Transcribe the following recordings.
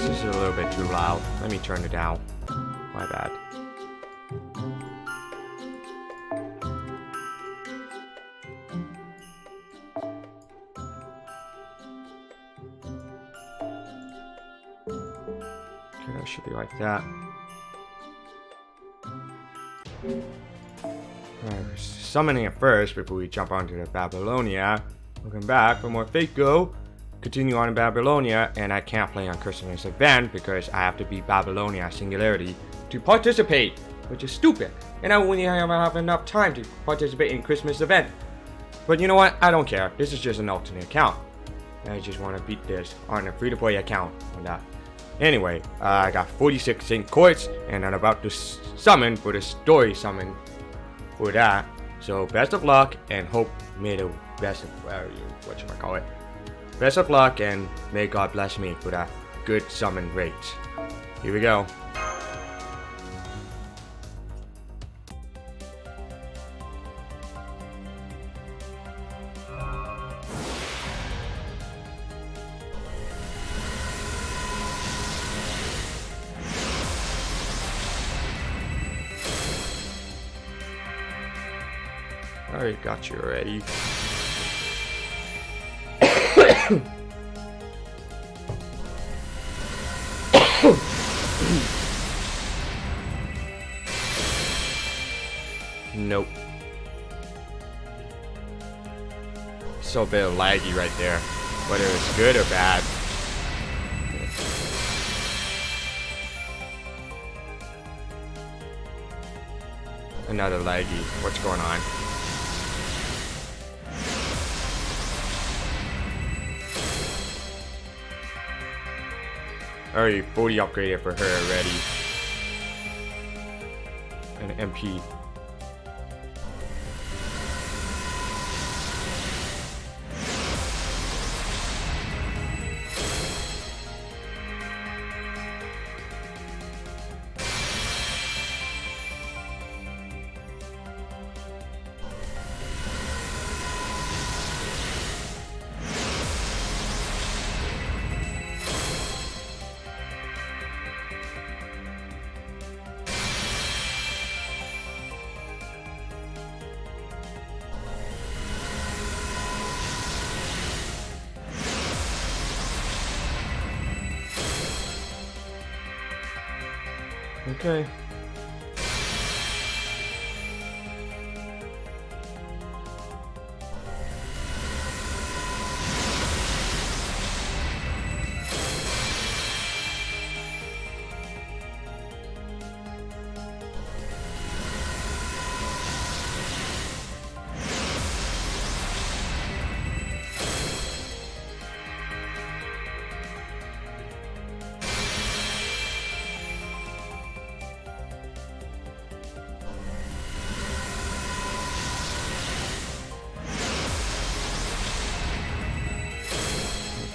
This is a little bit too loud. Let me turn it down. My bad. Okay, that should be like that. Alright, summoning it first before we jump onto the Babylonia. Welcome back for more Fate Go. Continue on in Babylonia, and I can't play on Christmas event because I have to be Babylonia Singularity to participate, which is stupid. And I won't have enough time to participate in Christmas event. But you know what? I don't care. This is just an alternate account. I just want to beat this on a free-to-play account. Anyway, I got 46 St. Quartz, and I'm about to summon for the story summon for that. So best of luck, and hope may the best of whatchamacallit. Best of luck, and may God bless me for that good summon rate. Here we go. I already got you already. Nope. So a bit of laggy right there, whether it's good or bad. Another laggy. What's going on? Already fully upgraded for her already. An MP. Okay.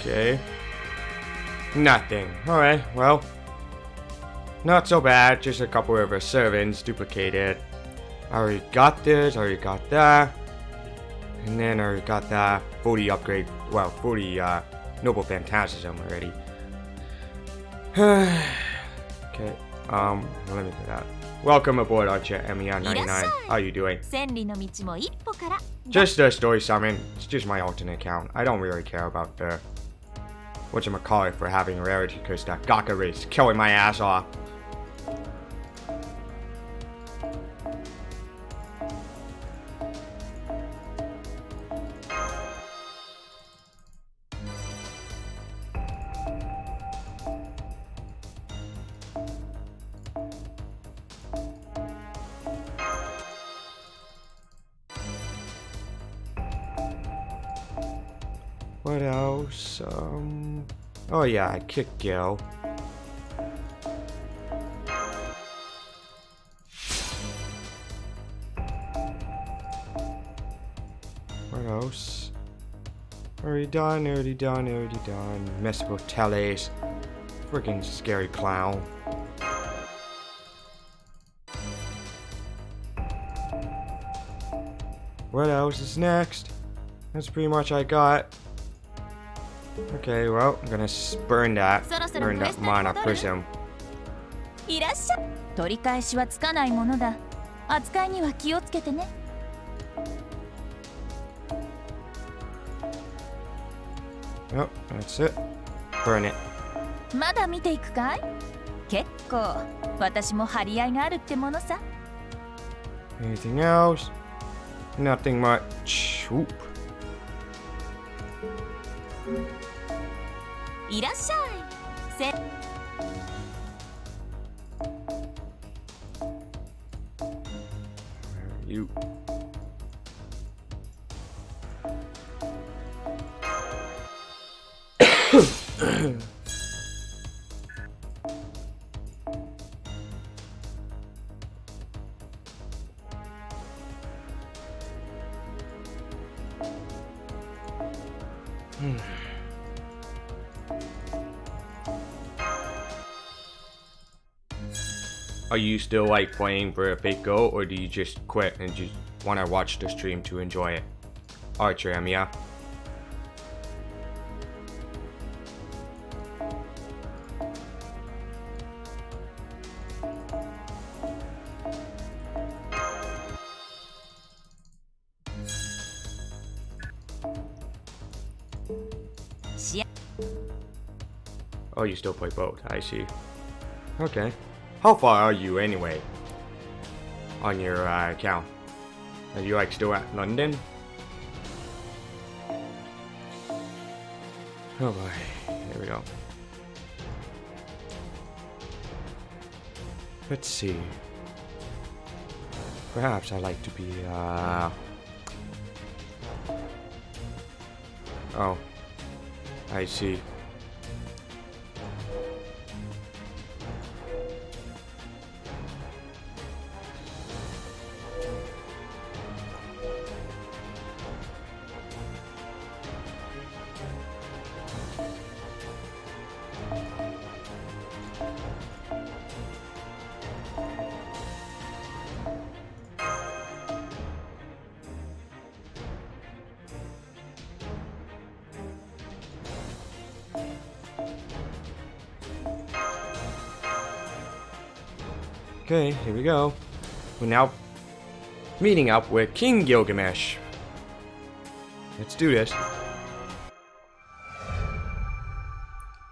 Okay. Nothing. Alright, well. Not so bad. Just a couple of her servants duplicated. I already got this. I already got that. And then I already got that. 40 upgrade. Well, 40 Noble Phantasm already. Okay. Let me do that. Welcome aboard, Archer MER99. How are you doing? Just a story summon. It's just my alternate account. I don't really care about the whatchamacallit for having rarity because that Gaka race killing my ass off. What else? Oh yeah, I kicked Gil. What else? Already done, already done, already done. Mess with Teles. Freaking scary clown. What else is next? That's pretty much I got. Okay, well, I'm gonna burn that mana prism. いらっしゃい。取り返しはつかないものだ。扱いには気をつけてね。Oh, that's it. Burn it. まだ見ていくかい？結構私も張り合いがあるってものさ。Anything else? Nothing much. Oop. いらっしゃい。You. Are you still like playing for a fake goal, or do you just quit and just want to watch the stream to enjoy it? Alright, Tram, yeah. Oh, you still play both, I see. Okay. How far are you anyway? On your account? Are you like still at London? Oh boy, there we go. Let's see. Perhaps I'd like to be oh, I see. Okay, here we go. We're now meeting up with King Gilgamesh. Let's do this.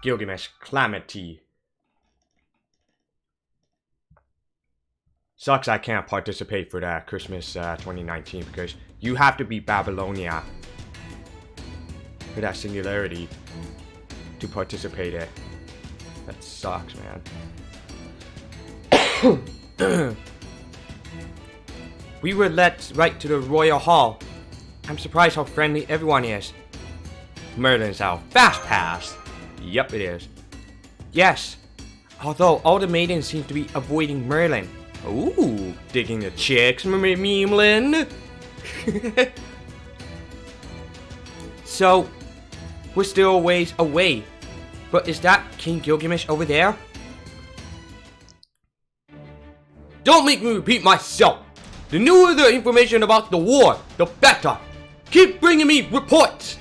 Gilgamesh Calamity. Sucks I can't participate for that Christmas 2019 because you have to be Babylonia for that singularity to participate in it. That sucks, man. We were led right to the royal hall. I'm surprised how friendly everyone is. Merlin's our fast pass. Yep, it is. Yes, although all the maidens seem to be avoiding Merlin. Ooh, digging the chicks, Memelin. So, we're still a ways away. But is that King Gilgamesh over there? Don't make me repeat myself. The newer the information about the war, the better. Keep bringing me reports.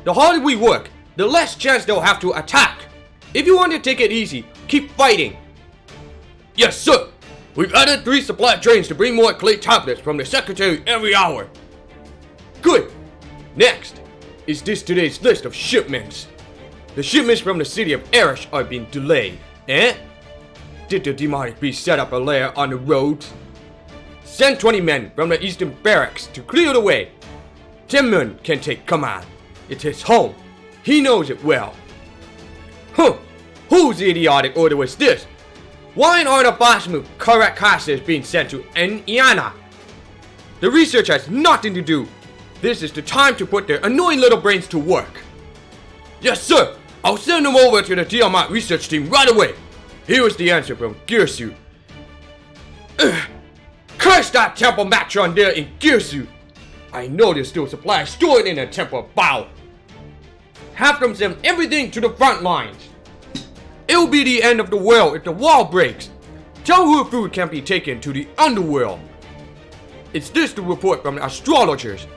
The harder we work, the less chance they'll have to attack. If you want to take it easy, keep fighting. Yes, sir. We've added 3 supply trains to bring more clay tablets from the secretary every hour. Good. Next is today's list of shipments. The shipments from the city of Erish are being delayed. Did the demonic beast set up a lair on the roads? Send 20 men from the eastern barracks to clear the way. Timon can take command. It's his home. He knows it well. Huh. Whose idiotic order was this? Why aren't a Basmu Karakasas being sent to Iana? The research has nothing to do. This is the time to put their annoying little brains to work. Yes, sir. I'll send them over to the Tiamat research team right away. Here is the answer from Girsu. Curse that temple matron there in Girsu! I know there's still supplies stored in the temple of Bao. Have them send everything to the front lines. It'll be the end of the world if the wall breaks. Tell her food can't be taken to the underworld. Is this the report from the astrologers?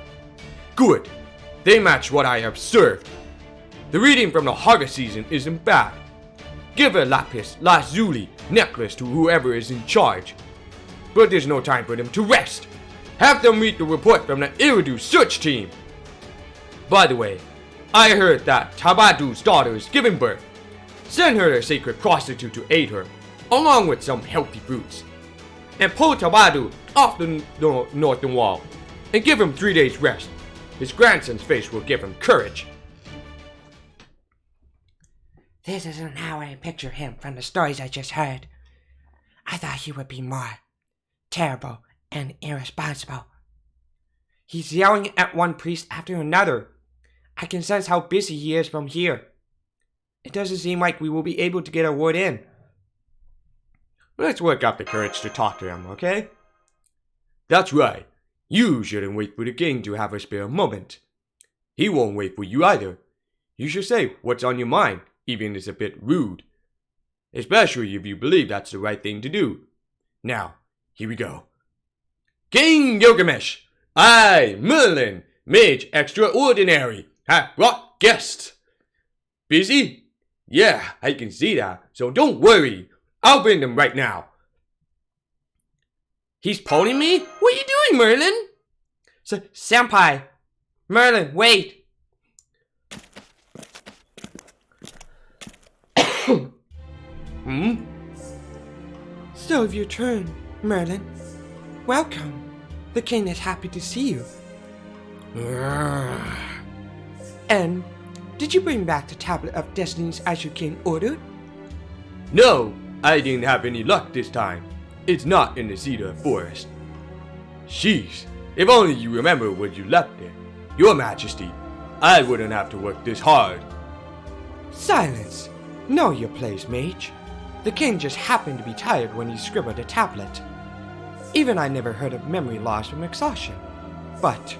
Good. They match what I observed. The reading from the harvest season isn't bad. Give a lapis lazuli necklace to whoever is in charge. But there's no time for them to rest. Have them read the report from the Iridu search team. By the way, I heard that Tabadu's daughter is giving birth. Send her a sacred prostitute to aid her, along with some healthy fruits. And pull Tabadu off the northern wall, and give him 3 days rest. His grandson's face will give him courage. This isn't how I picture him from the stories I just heard. I thought he would be more terrible and irresponsible. He's yelling at one priest after another. I can sense how busy he is from here. It doesn't seem like we will be able to get a word in. Let's work up the courage to talk to him, okay? That's right. You shouldn't wait for the king to have a spare moment. He won't wait for you either. You should say what's on your mind, even if it's a bit rude. Especially if you believe that's the right thing to do. Now, here we go. King Gilgamesh, I, Merlin, Mage Extraordinary, have brought guests. Busy? Yeah, I can see that, so don't worry. I'll bring them right now. He's pulling me? What are you doing, Merlin? Senpai! Merlin, wait! So your turn, Merlin. Welcome. The king is happy to see you. And did you bring back the Tablet of Destinies as your king ordered? No, I didn't have any luck this time. It's not in the cedar forest. Sheesh, if only you remember where you left it. Your Majesty, I wouldn't have to work this hard. Silence. Know your place, mage. The king just happened to be tired when he scribbled a tablet. Even I never heard of memory loss from exhaustion. But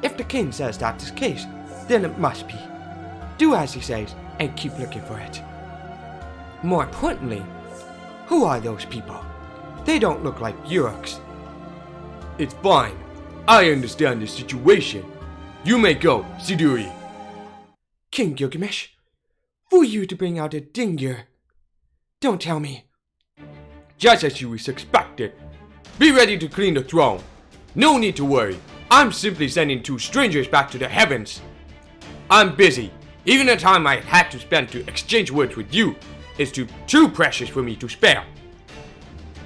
if the king says that's the case, then it must be. Do as he says and keep looking for it. More importantly, who are those people? They don't look like Yuruks. It's fine. I understand the situation. You may go, Siduri. King Gilgamesh, for you to bring out a dingir. Don't tell me. Just as you expected. Be ready to clean the throne. No need to worry. I'm simply sending 2 strangers back to the heavens. I'm busy. Even the time I had to spend to exchange words with you is too precious for me to spare.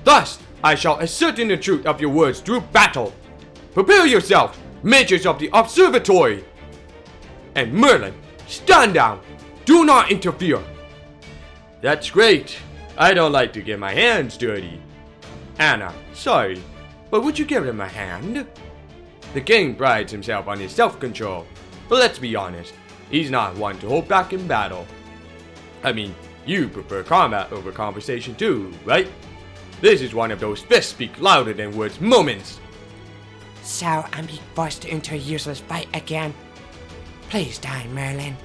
Thus, I shall ascertain the truth of your words through battle. Prepare yourself, mages of the observatory. And Merlin, stand down. Do not interfere. That's great. I don't like to get my hands dirty. Anna, sorry, but would you give him a hand? The king prides himself on his self-control, but let's be honest, he's not one to hold back in battle. I mean, you prefer combat over conversation too, right? This is one of those fists speak louder than words moments. So I'm being forced to enter a useless fight again. Please die, Merlin.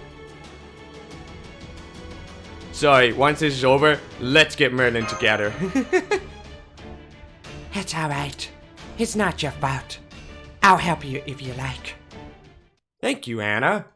Sorry, once this is over, let's get Merlin together. It's alright. It's not your fault. I'll help you if you like. Thank you, Anna.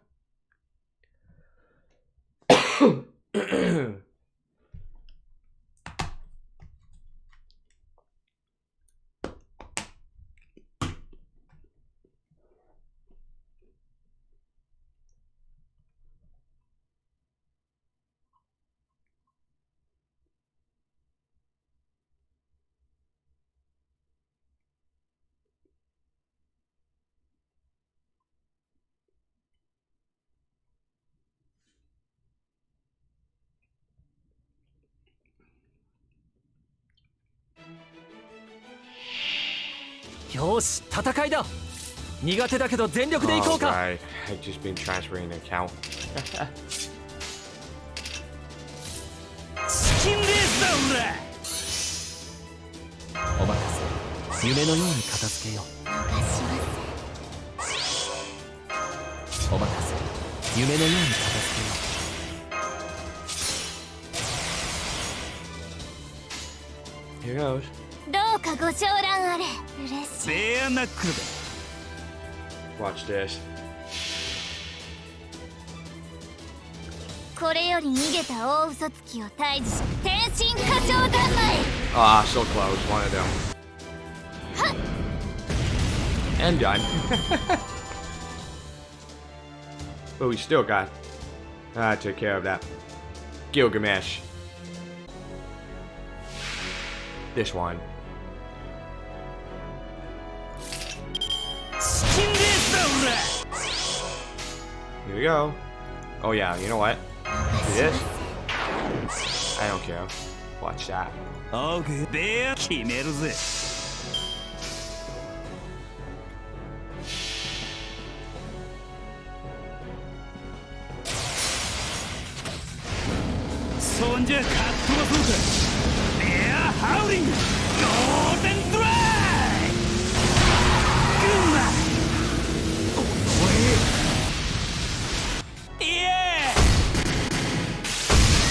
Alright, I've just been transferring the account. チキンレースだおらお任せ夢のように片付けようお任せ夢のように片付けよう Here goes. どうかご長覧あれ。嬉しい。ベアナックルだ Watch this. これより逃げた大嘘つきを退治し天神過剰三昧 Ah, so close. One of them. And done. But we still got... I took care of that. Gilgamesh. This one. Here we go. Oh yeah, you know what? Do this. I don't care. Watch that. Okay, bear 決めるぜ。そんじゃかっ飛ばそうか。ベアハウリング、ゴールデンドライ。グンマ。おい。イエー。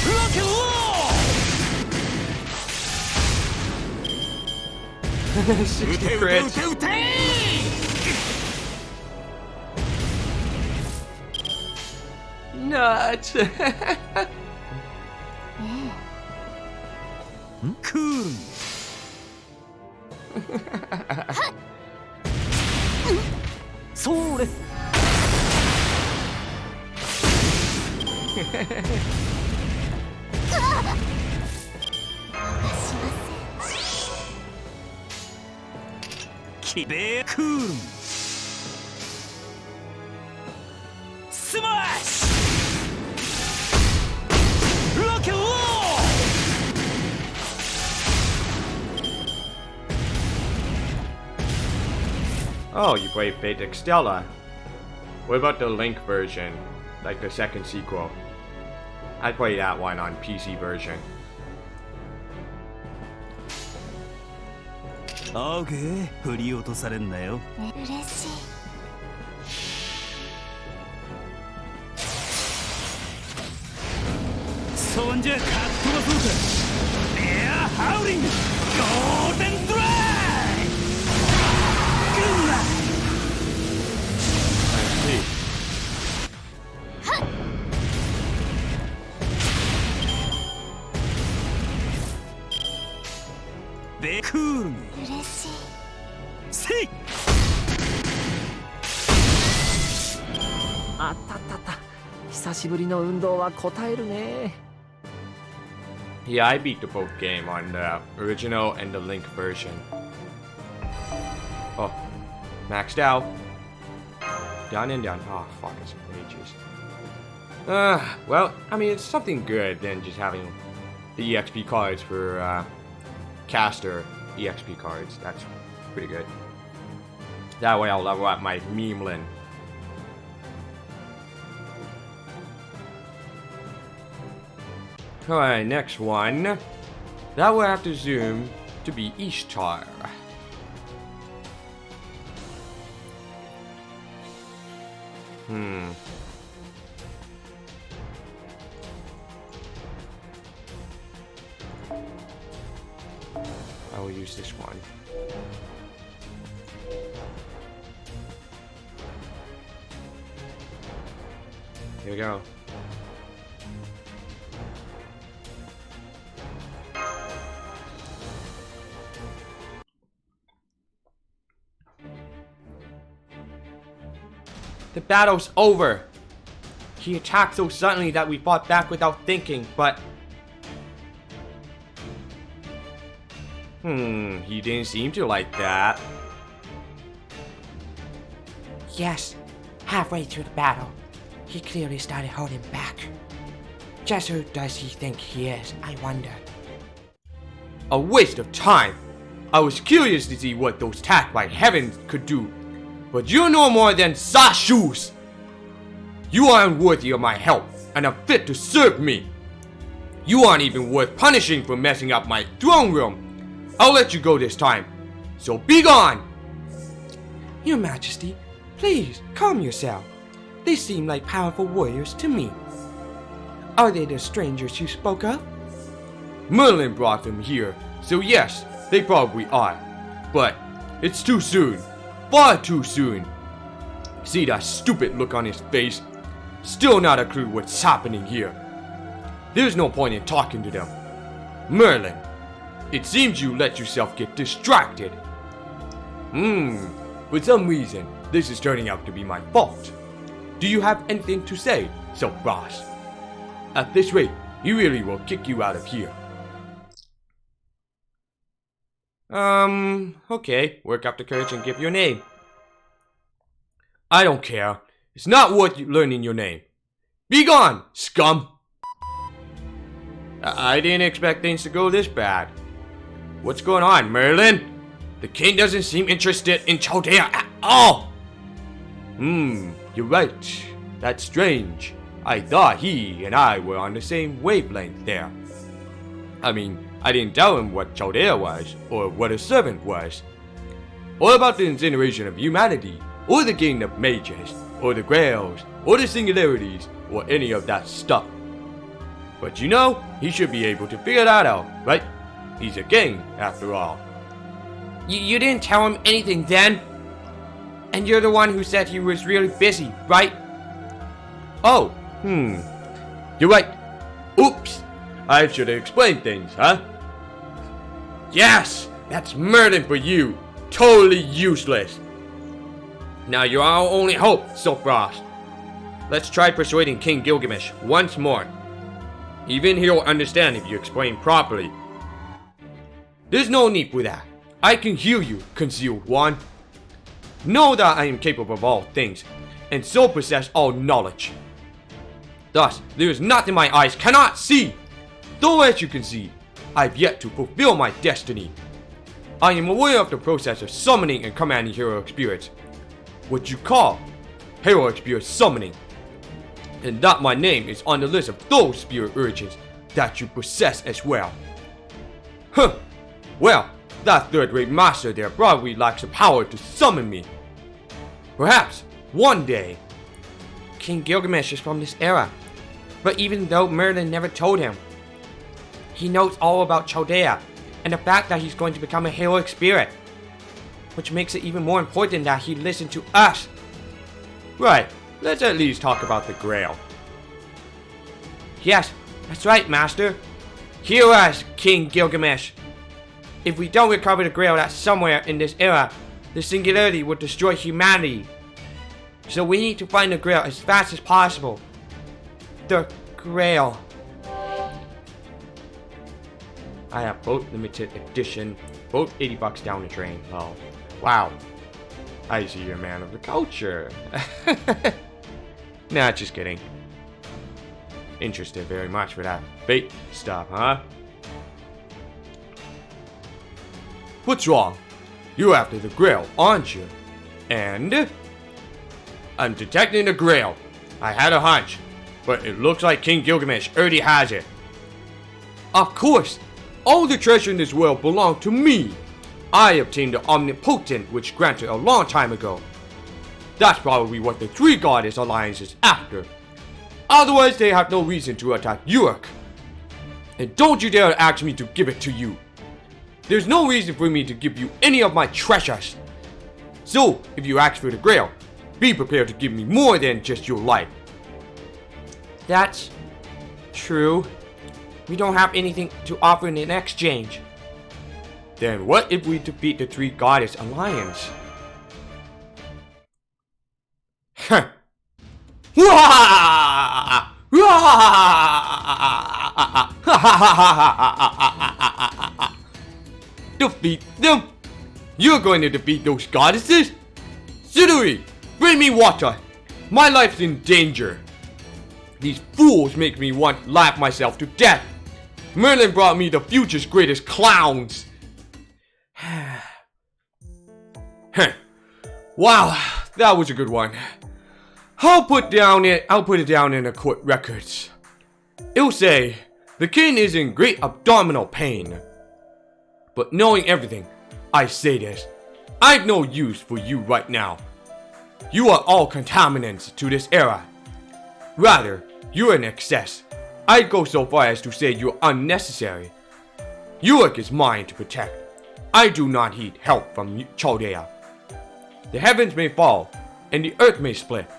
ロケロー。 60 crits. Nuts. Cool. Soれ キベークールスマッシュロケロー Oh, you play Fate Extella. What about the Link version? Like the second sequel? I played that one on PC version. OK 振り落とされんなよ嬉しいそんじゃかっ飛ばそうかベアハウリングゴールデンドライグンナ ベクール嬉しいせいあったったった。久しぶりの運動は応えるね。 Yeah, I beat the both game on the original and the Link version. Oh, maxed out. Done and done. Oh, fuck, it's ages. Well, I mean, it's something good than just having the EXP cards for, caster EXP cards. That's pretty good. That way I'll level up my Memeland. Alright, next one. That will have to zoom to be Ishtar. I will use this one. Here we go. The battle's over. He attacked so suddenly that we fought back without thinking, but... he didn't seem to like that. Yes, halfway through the battle, he clearly started holding back. Just who does he think he is, I wonder? A waste of time. I was curious to see what those attacked by heavens could do, but you're no more than Sashus. You are unworthy of my help and unfit to serve me. You aren't even worth punishing for messing up my throne room. I'll let you go this time, so be gone! Your Majesty, please calm yourself. They seem like powerful warriors to me. Are they the strangers you spoke of? Merlin brought them here, so yes, they probably are. But it's too soon. Far too soon. See that stupid look on his face? Still not a clue what's happening here. There's no point in talking to them. Merlin, it seems you let yourself get distracted. For some reason, this is turning out to be my fault. Do you have anything to say, Silkfrost? At this rate, he really will kick you out of here. Okay, work up the courage and give your name. I don't care. It's not worth you learning your name. Be gone, scum! I didn't expect things to go this bad. What's going on, Merlin? The king doesn't seem interested in Chaldea at all. You're right. That's strange. I thought he and I were on the same wavelength there. I mean, I didn't tell him what Chaldea was, or what a servant was. Or about the incineration of humanity, or the gain of mages, or the grails, or the singularities, or any of that stuff. But you know, he should be able to figure that out, right? He's a king, after all. You didn't tell him anything then? And you're the one who said he was really busy, right? Oh, you're right. Oops, I should have explained things, huh? Yes, that's Merlin for you. Totally useless. Now you're our only hope, Silkfrost. Let's try persuading King Gilgamesh once more. Even he'll understand if you explain properly. There's no need for that. I can hear you, Concealed One. Know that I am capable of all things, and so possess all knowledge. Thus, there is nothing my eyes cannot see. Though as you can see, I've yet to fulfill my destiny. I am aware of the process of summoning and commanding heroic spirits, what you call heroic spirit summoning, and that my name is on the list of those spirit urgings that you possess as well. Well, that third-rate master there probably lacks the power to summon me. Perhaps, one day. King Gilgamesh is from this era, but even though Merlin never told him, he knows all about Chaldea, and the fact that he's going to become a heroic spirit, which makes it even more important that he listened to us. Right, let's at least talk about the Grail. Yes, that's right, Master. Hear us, King Gilgamesh. If we don't recover the Grail that's somewhere in this era, the singularity will destroy humanity. So we need to find the Grail as fast as possible. The Grail. I have both limited edition, both $80 down the drain. Oh, wow. I see you're a man of the culture. Nah, just kidding. Interested very much for that fate stuff, huh? What's wrong? You're after the Grail, aren't you? And? I'm detecting the Grail. I had a hunch, but it looks like King Gilgamesh already has it. Of course! All the treasure in this world belong to me. I obtained the Omnipotent, which granted a long time ago. That's probably what the Three Goddess Alliance is after. Otherwise, they have no reason to attack Uruk. And don't you dare ask me to give it to you. There's no reason for me to give you any of my treasures. So, if you ask for the Grail, be prepared to give me more than just your life. That's true. We don't have anything to offer in exchange. Then what if we defeat the Three Goddess Alliance? Huh. Defeat them? You're going to defeat those goddesses? Siduri, bring me water. My life's in danger. These fools make me want to laugh myself to death. Merlin brought me the future's greatest clowns. Wow, that was a good one. I'll put it down in the court records. It'll say, the king is in great abdominal pain. But knowing everything, I say this, I've no use for you right now. You are all contaminants to this era. Rather, you're an excess. I'd go so far as to say you're unnecessary. Uruk is mine to protect. I do not need help from Chaldea. The heavens may fall, and the earth may split,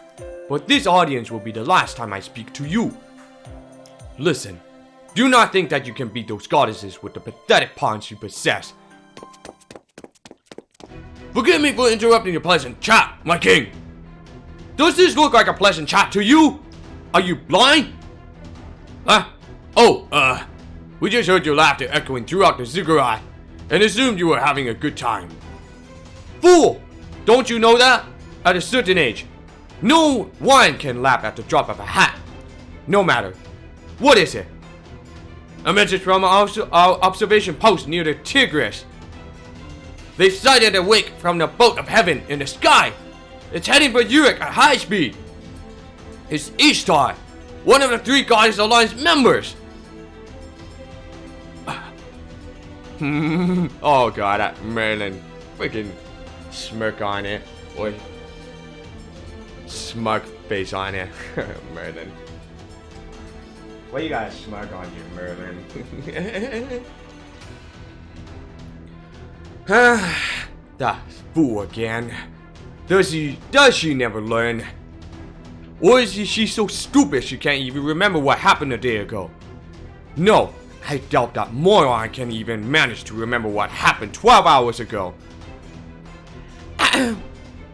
but this audience will be the last time I speak to you. Listen, Do not think that you can beat those goddesses with the pathetic pawns you possess. Forgive me for interrupting your pleasant chat, my king. Does this look like a pleasant chat to you? Are you blind? Huh? Oh, we just heard your laughter echoing throughout the ziggurat and assumed you were having a good time. Fool! Don't you know that? At a certain age, no one can laugh at the drop of a hat. No matter. What is it? A message from our observation post near the Tigris. They sighted a wake from the boat of heaven in the sky. It's heading for Uruk at high speed. It's Ishtar, one of the 3 Goddess Alliance members. Oh god, that Merlin freaking smirk on it. Or smug face on it. Merlin. Why you got a smirk on you, Merlin? That fool again. Does she never learn? Or is she so stupid she can't even remember what happened a day ago? No, I doubt that moron can even manage to remember what happened 12 hours ago.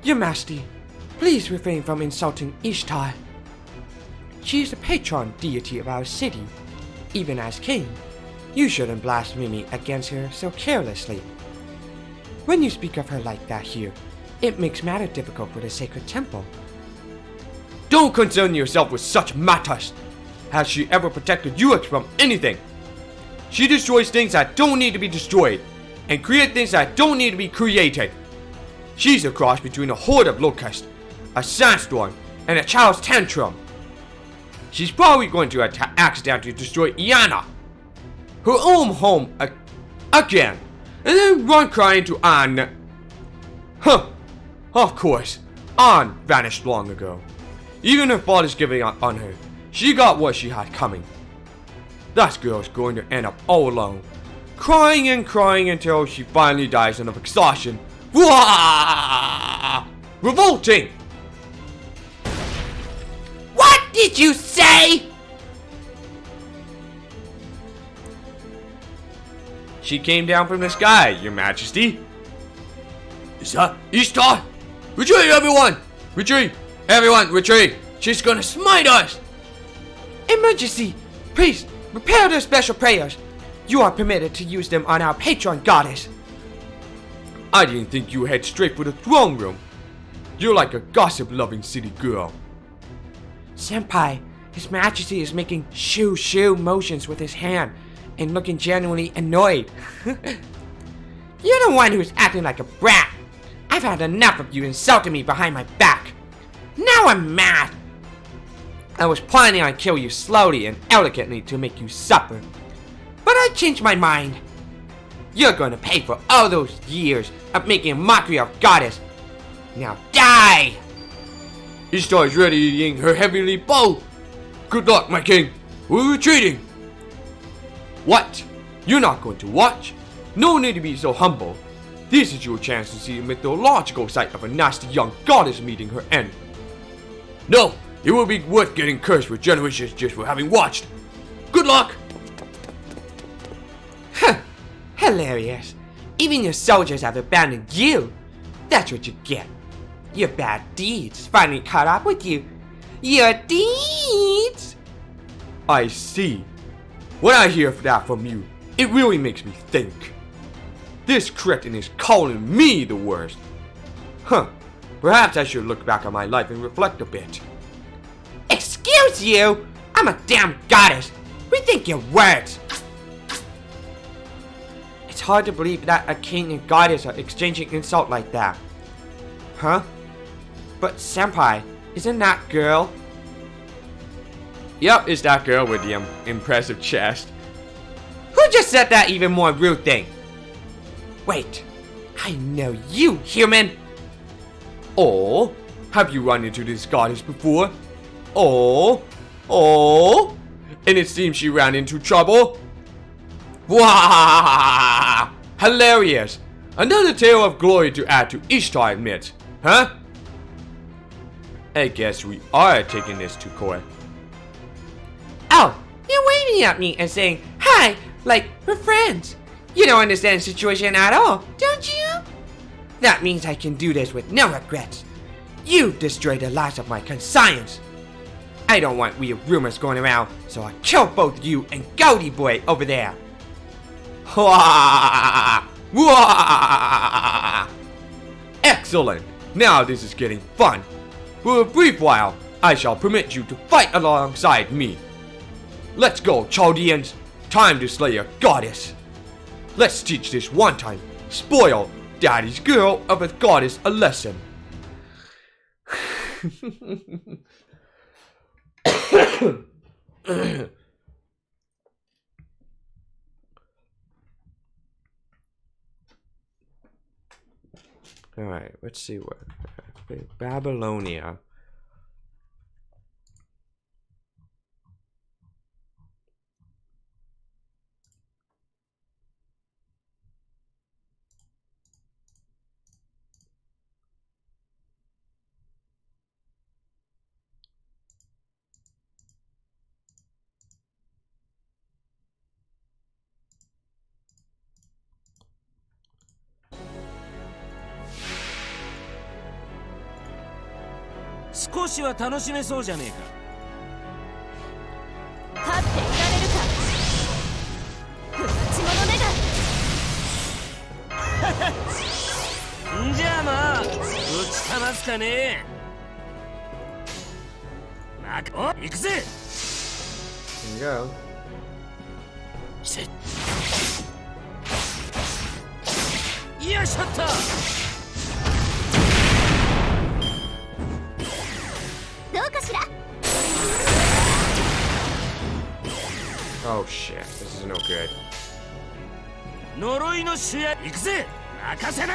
Your Majesty, please refrain from insulting Ishtar. She is the patron deity of our city. Even as king, you shouldn't blaspheme against her so carelessly. When you speak of her like that here, it makes matter difficult for the sacred temple. Don't concern yourself with such matters. Has she ever protected Uruk from anything? She destroys things that don't need to be destroyed, and creates things that don't need to be created. She's a cross between a horde of locusts, a sandstorm, and a child's tantrum. She's probably going to accidentally destroy Iana, her own home again, and then run crying to An. Huh. Of course, An vanished long ago. Even her father's giving up on her. She got what she had coming. That girl's going to end up all alone, crying and crying until she finally dies of exhaustion. Wah! Revolting! What did you say? She came down from the sky, Your Majesty. Is that Ishtar? Retreat, everyone! Retreat! Everyone, retreat! She's gonna smite us! Emergency! Please, prepare the special prayers. You are permitted to use them on our patron goddess. I didn't think you would head straight for the throne room. You're like a gossip-loving city girl. Senpai, His Majesty is making shoo-shoo motions with his hand and looking genuinely annoyed. You're the one who's acting like a brat. I've had enough of you insulting me behind my back. Now I'm mad. I was planning on killing you slowly and elegantly to make you suffer. But I changed my mind. You're going to pay for all those years of making a mockery of Goddess. Now die! Ishtar is readying her heavenly bow. Good luck, my king. We're retreating. What? You're not going to watch? No need to be so humble. This is your chance to see the mythological sight of a nasty young goddess meeting her end. No, it will be worth getting cursed for generations just for having watched. Good luck! Hilarious. Even your soldiers have abandoned you. That's what you get. Your bad deeds finally caught up with you. Your deeds! I see. When I hear that from you, it really makes me think. This cretin is calling me the worst. Perhaps I should look back on my life and reflect a bit. Excuse you? I'm a damn goddess. Rethink your words. It's hard to believe that a king and goddess are exchanging insult like that. Huh? But senpai, isn't that girl? Yep, it's that girl with the impressive chest. Who just said that even more rude thing? Wait, I know you, human! Oh, have you run into this goddess before? Oh, and it seems she ran into trouble. Wah! Hilarious! Another tale of glory to add to Ishtar admits, huh? I guess we are taking this to court. Oh, you're waving at me and saying, hi, like we're friends. You don't understand the situation at all, don't you? That means I can do this with no regrets. You've destroyed the lives of my conscience. I don't want weird rumors going around, so I'll kill both you and Goldie Boy over there. Hwah! Hwah! Excellent! Now this is getting fun. For a brief while, I shall permit you to fight alongside me. Let's go, Chaldeans. Time to slay a goddess. Let's teach this one-time spoiled daddy's girl of a goddess a lesson. Alright, let's see what. Babylonia.少しは楽しめそうじゃねえか。勝っていられるか不立ち者めが。んじゃあまあぶちかますかね。お行くぜ。 There you go. せっよいしょっと。どうかしら。 Oh shit, this is no good. 呪いの主役行くぜ。任せな。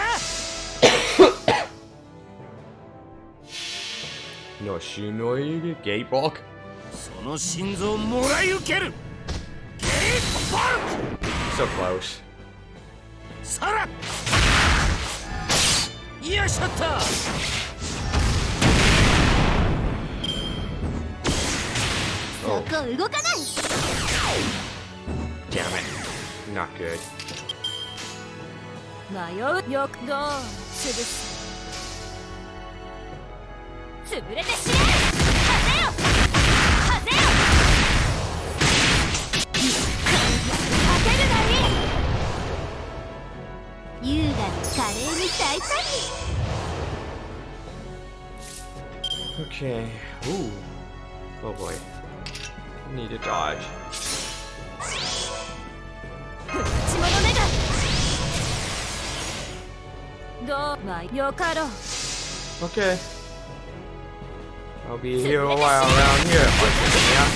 No Shinoi Gate Bulk. その心臓もらい受ける。ゲイボルク。 So close. さら。よいしょっと。 Oh, こう動かない。 damn it. Not good. 迷うよくどう潰す。潰れて死ね。はぜよ。はぜよ。勝てるがいい。優雅に華麗に大胆に。 Okay. Ooh. Oh boy. Need to dodge. 不立ち者めが。どうまあよかろう。 Okay. I'll be here a while around here. Yeah.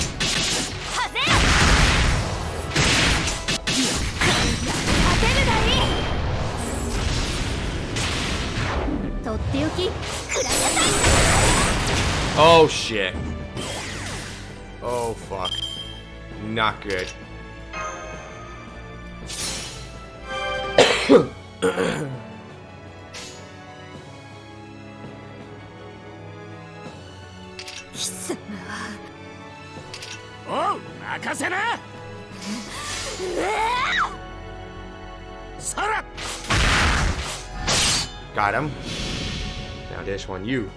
はぜよ。勝てるがいい。とっておき食らいなさい。 Oh shit. Oh fuck. Not good. Oh, 任せな。さら。 Got him. Now this one, you.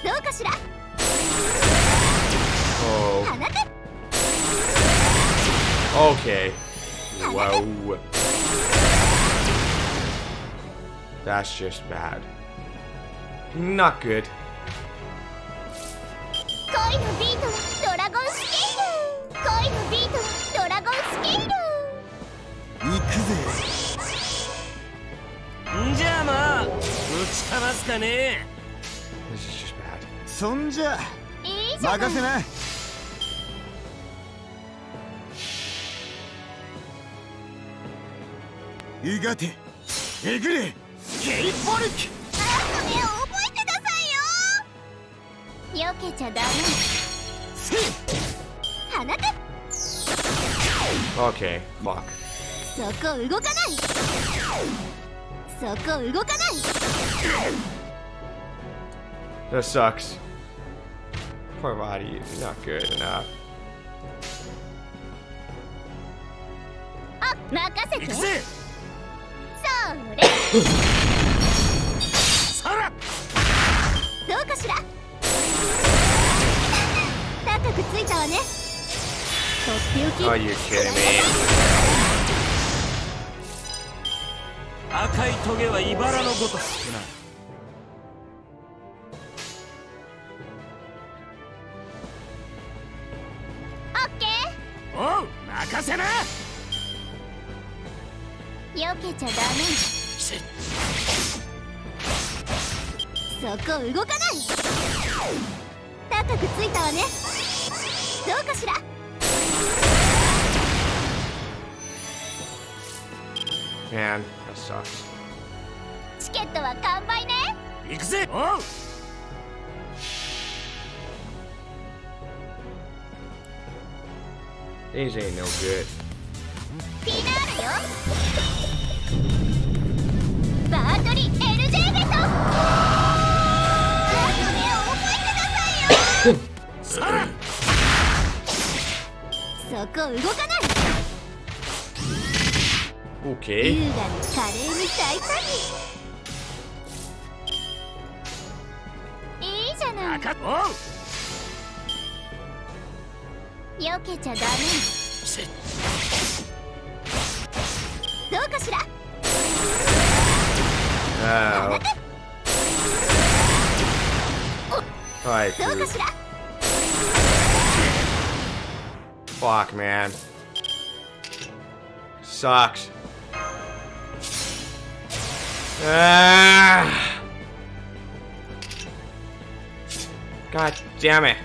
どうかしら。 Oh. 放て。 Okay. Whoa. That's just bad. Not good. 恋のビートはドラゴンスケール。恋のビートはドラゴンスケール。行くぜ。んじゃあまあぶちかますかね。 This is just bad. そんじゃいいじゃない。任せな。いがてえぐれゲイボルク。あとね覚えてなさいよ。避けちゃダメ。せい。放て。Okay, fuck. そこ動かない。そこ動かない。 That sucks. Poor body, not good enough. あ、任せて。行くぜ。それ。そら。どうかしら。高くついたわね。とっておき。 Are you kidding me? 赤いトゲは茨のごとしくな。オッケおう、任せな。ー。避けちゃダメ。そこ動かない。高くついたわね。どうかしら。 Man, that sucks. チケットは完売ね。行くぜ。おう。 These ain't no good. フィナーレよ。バートリ LJ ベト。目を覚えてなさいよ。そら。そこ動かない。 Okay. 優雅に華麗に大胆に。いいじゃない。赤。おう。避けちゃダメ。どうかしら。 Oh. Alright, どうか dude. しら。 Fuck, man. Sucks. Ah. God damn it.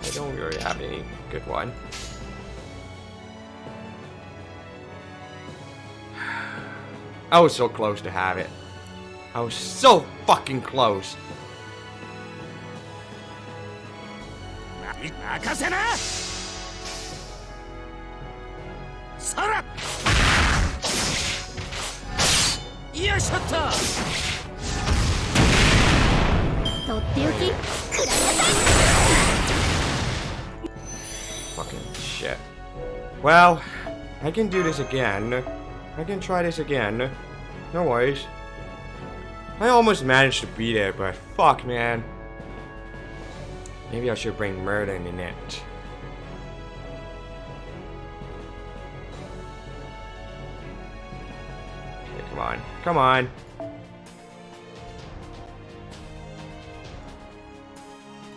I don't really have any good one. I was so close to have it. I was so fucking close. 任せな。そら。よいしょっと。とっておき。くらいなさい。 Fucking shit. Well, I can do this again. I can try this again. No worries. I almost managed to beat it, but fuck, man. Maybe I should bring Merlin in it. Okay, come on. Come on.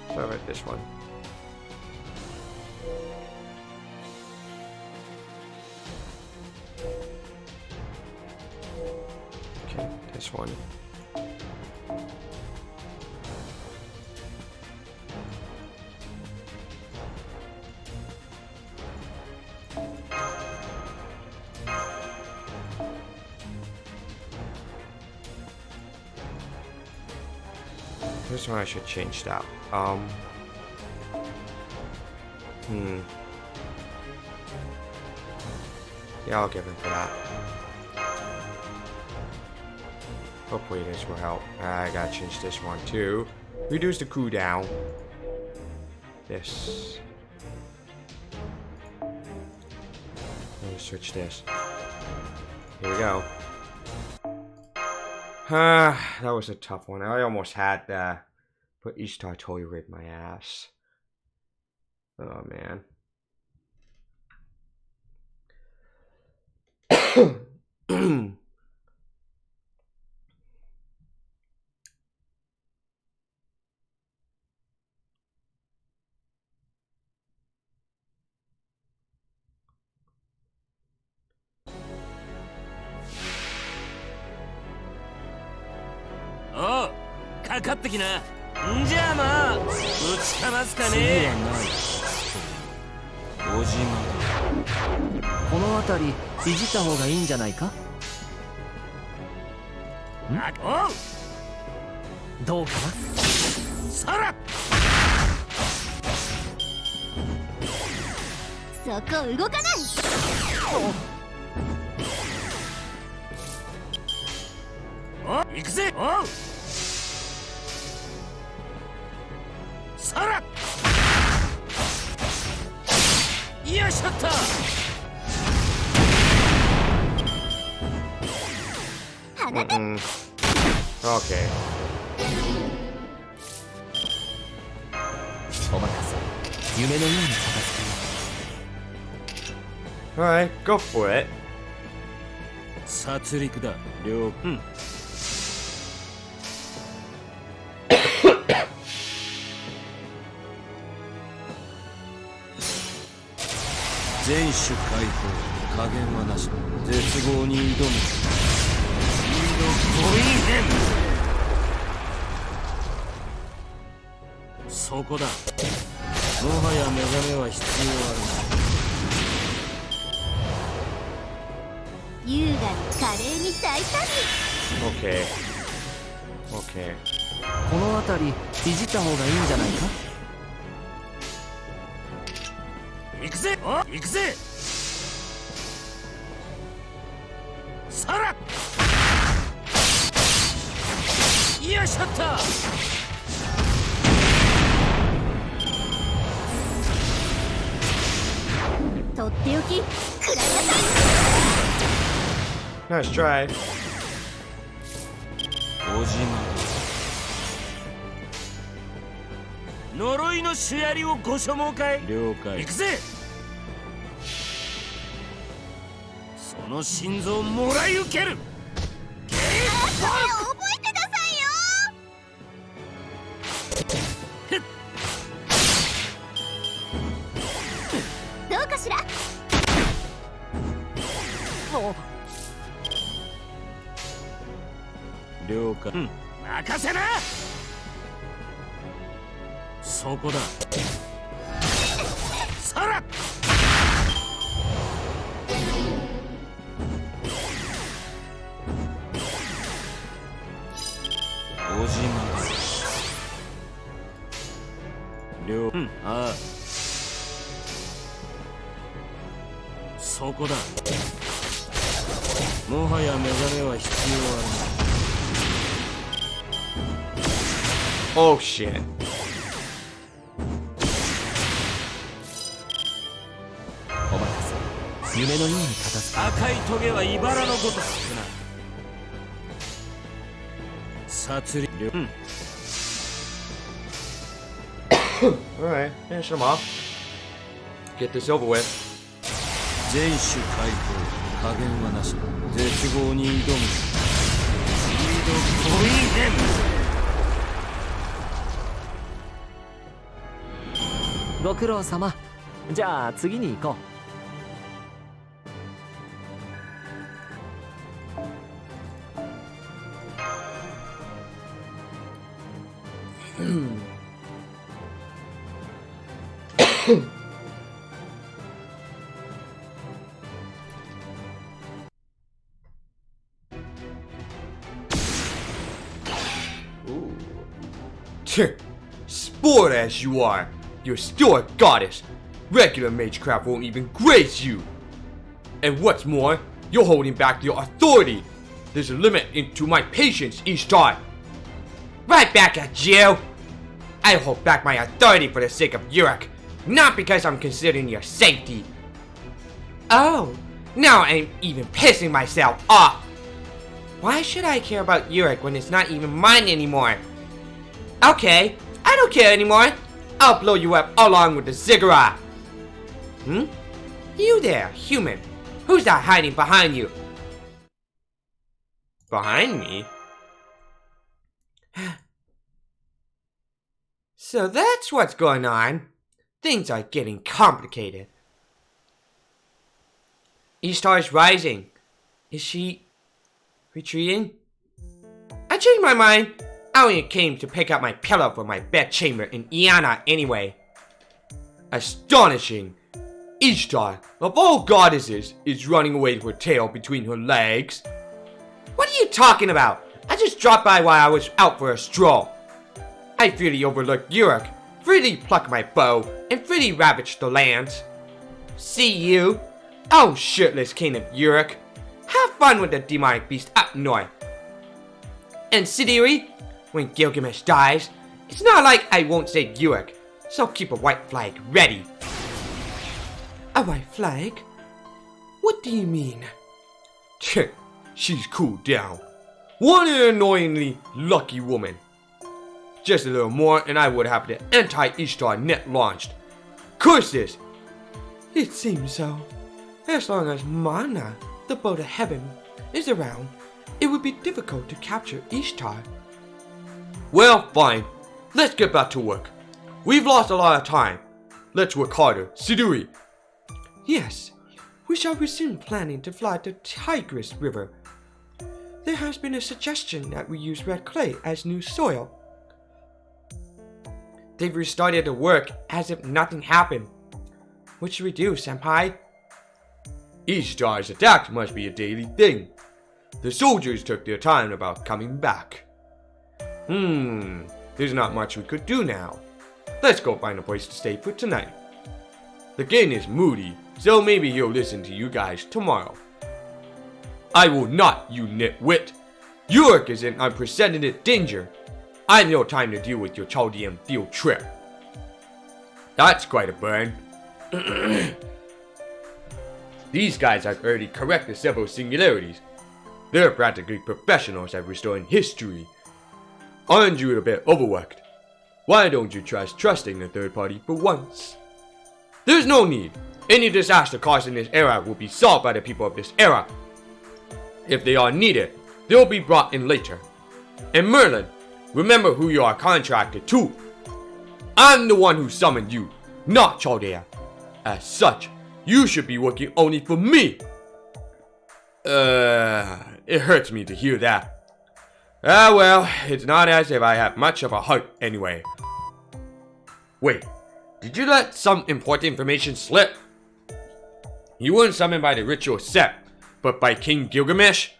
So about this one. Okay, this one. This one I should change that. Yeah, I'll give him for that. Hopefully this will help. I gotta change this one too. Reduce the cooldown. This. Let me switch this. Here we go. That was a tough one. I almost had that. But Ishtar totally ripped my ass. Oh man.おう、かかってきな。んじゃあまあ、打ちかますかね。小島だ。この辺りいじった方がいいんじゃないか。おう、どうかな。そら。そこ動かない。お行くぜ。おうさらよいしょっと。花束 Okay. お任せ。夢のように片付けよ Alright, go for it. 殺戮だ。了解。全種解放。加減はなし。絶望に挑む。スピードコインヘン。そこだ。もはや目覚めは必要ある。優雅に華麗に大胆に Okay. Okay. この辺りいじった方がいいんじゃないか。行くぜ。お行くぜ。さらよいしょっと。とっておき食らいなさい Nice try. 小島呪いのシュヤリをご所望かい。了解。行くぜ。その心臓をもらい受ける。それ覚えてなさいよどうかしら。了解。任せな。そこだ。さら小島だ。ああそこだ。もはや目覚めは必要ある。Oh shit. お任せ。夢のように片付けよ赤いトゲは茨のごとくな。殺戮。Alright, finish them off. Get this over with. 全種解放。加減はなし。絶望に挑む。スピードコインヘン。ご苦労様。じゃあ次に行こSport as you are, you're still a goddess. Regular magecraft won't even graze you. And what's more, you're holding back your authority. There's a limit to my patience each time. Right back at you. I hold back my authority for the sake of Yurik, not because I'm considering your safety. Oh, now I'm even pissing myself off. Why should I care about Yurik when it's not even mine anymore? Okay, I don't care anymore. I'll blow you up along with the ziggurat. You there, human. Who's that hiding behind you? Behind me? So that's what's going on. Things are getting complicated. Ishtar is rising. Is she retreating? I changed my mind. I only came to pick up my pillow from my bedchamber in Iana anyway. Astonishing. Ishtar, of all goddesses, is running away with her tail between her legs. What are you talking about? I just dropped by while I was out for a stroll. I freely overlooked Yurik, freely plucked my bow, and freely ravaged the lands. See you? Oh, shirtless king of Uruk. Have fun with the demonic beast up north. And Sidiri, when Gilgamesh dies, it's not like I won't say Uruk, so keep a white flag ready. A white flag? What do you mean? She's cooled down. What an annoyingly lucky woman. Just a little more and I would have the anti-Ishtar net launched. Curses! It seems so. As long as Mana, the boat of heaven, is around, it would be difficult to capture Ishtar. Well, fine. Let's get back to work. We've lost a lot of time. Let's work harder. Siduri. Yes, we shall resume planning to fly the Tigris River. There has been a suggestion that we use red clay as new soil. They've restarted the work as if nothing happened. What should we do, Senpai? Ishtar's attacks must be a daily thing. The soldiers took their time about coming back. There's not much we could do now. Let's go find a place to stay for tonight. The king is moody, so maybe he'll listen to you guys tomorrow. I will not, you nitwit. Uruk is in unprecedented danger. I've no time to deal with your Chaldean field trip. That's quite a burn. These guys have already corrected several singularities. They're practically professionals at restoring history. Aren't you a bit overworked? Why don't you try trusting the third party for once? There's no need. Any disaster caused in this era will be solved by the people of this era. If they are needed, they'll be brought in later. And Merlin, remember who you are contracted to. I'm the one who summoned you, not Chaldea. As such, you should be working only for me. It hurts me to hear that. Well, it's not as if I have much of a heart anyway. Wait, did you let some important information slip? You weren't summoned by the ritual set, but by King Gilgamesh?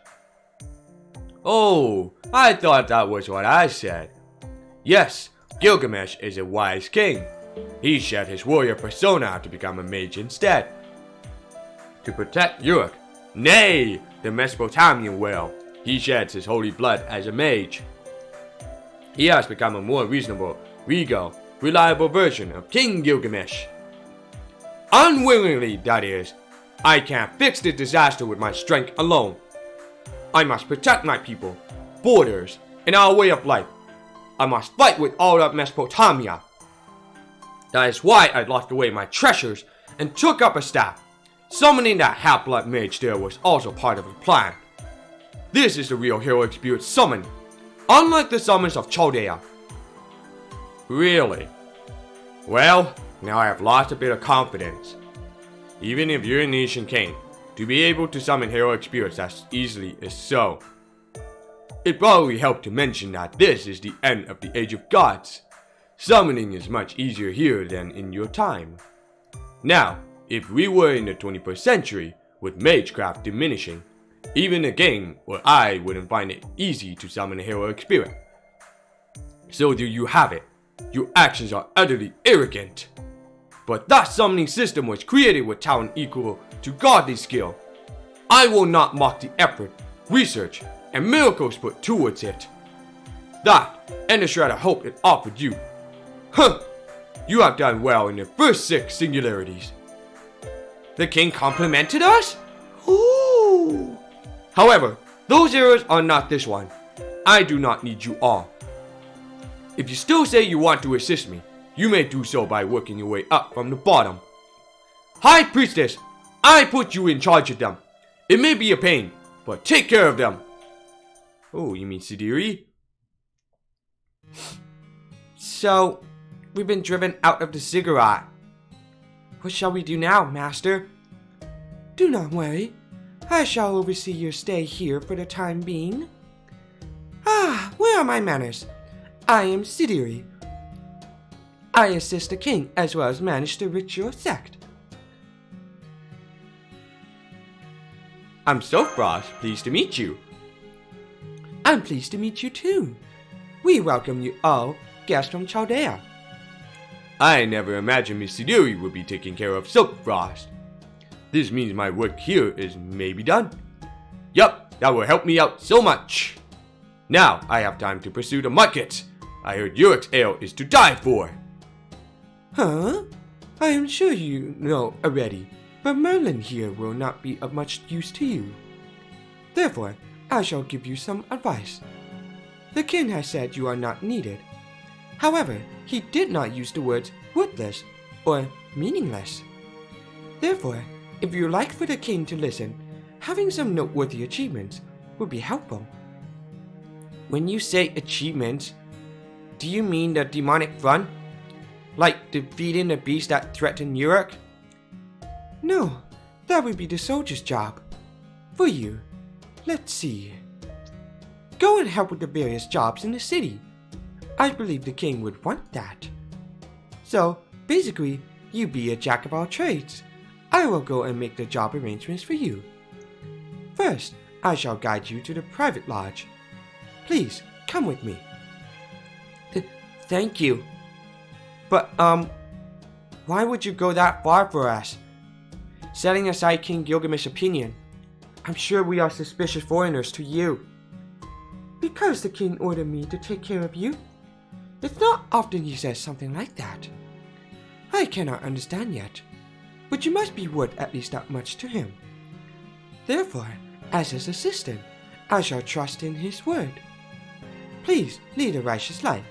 Oh, I thought that was what I said. Yes, Gilgamesh is a wise king. He shed his warrior persona to become a mage instead. To protect Uruk, nay, the Mesopotamian will, he sheds his holy blood as a mage. He has become a more reasonable, regal, reliable version of King Gilgamesh. Unwillingly, that is. I can't fix the disaster with my strength alone. I must protect my people, borders, and our way of life. I must fight with all of Mesopotamia. That is why I locked away my treasures and took up a staff. Summoning that half-blood mage there was also part of the plan. This is the real heroic spirit summon, unlike the summons of Chaldea. Really? Well, now I have lost a bit of confidence. Even if you're an ancient king, to be able to summon heroic spirits as easily as so. It probably helped to mention that this is the end of the Age of Gods. Summoning is much easier here than in your time. Now, if we were in the 21st century, with magecraft diminishing, even a king or I wouldn't find it easy to summon a heroic spirit. So there you have it. Your actions are utterly arrogant. But that summoning system was created with talent equal to godly skill. I will not mock the effort, research, and miracles put towards it. That, and the shred of hope it offered you. You have done well in the first 6 singularities. The king complimented us? Ooh. However, those errors are not this one. I do not need you all. If you still say you want to assist me, you may do so by working your way up from the bottom. High Priestess, I put you in charge of them. It may be a pain, but take care of them. Oh, you mean Sidiri? So, we've been driven out of the ziggurat. What shall we do now, Master? Do not worry. I shall oversee your stay here for the time being. Where are my manners? I am Sidiri. I assist the king as well as manage the ritual sect. I'm Sophros, pleased to meet you. I'm pleased to meet you too. We welcome you all, guests from Chaldea. I never imagined Miss Sidiri would be taking care of Soapfrost. This means my work here is maybe done. Yup, that will help me out so much. Now I have time to pursue the market. I heard Yurik's ale is to die for. Huh? I am sure you know already, but Merlin here will not be of much use to you. Therefore, I shall give you some advice. The king has said you are not needed. However, he did not use the words worthless or meaningless. Therefore, if you like for the king to listen, having some noteworthy achievements would be helpful. When you say achievements, do you mean the demonic run? Like defeating the beast that threatened Europe? No, that would be the soldier's job. For you, let's see. Go and help with the various jobs in the city. I believe the king would want that. So, basically, you be a jack of all trades. I will go and make the job arrangements for you. First, I shall guide you to the private lodge. Please, come with me. Thank you. But, why would you go that far for us? Setting aside King Gilgamesh's opinion, I'm sure we are suspicious foreigners to you. Because the king ordered me to take care of you. It's not often he says something like that. I cannot understand yet, but you must be worth at least that much to him. Therefore, as his assistant, I shall trust in his word. Please lead a righteous life.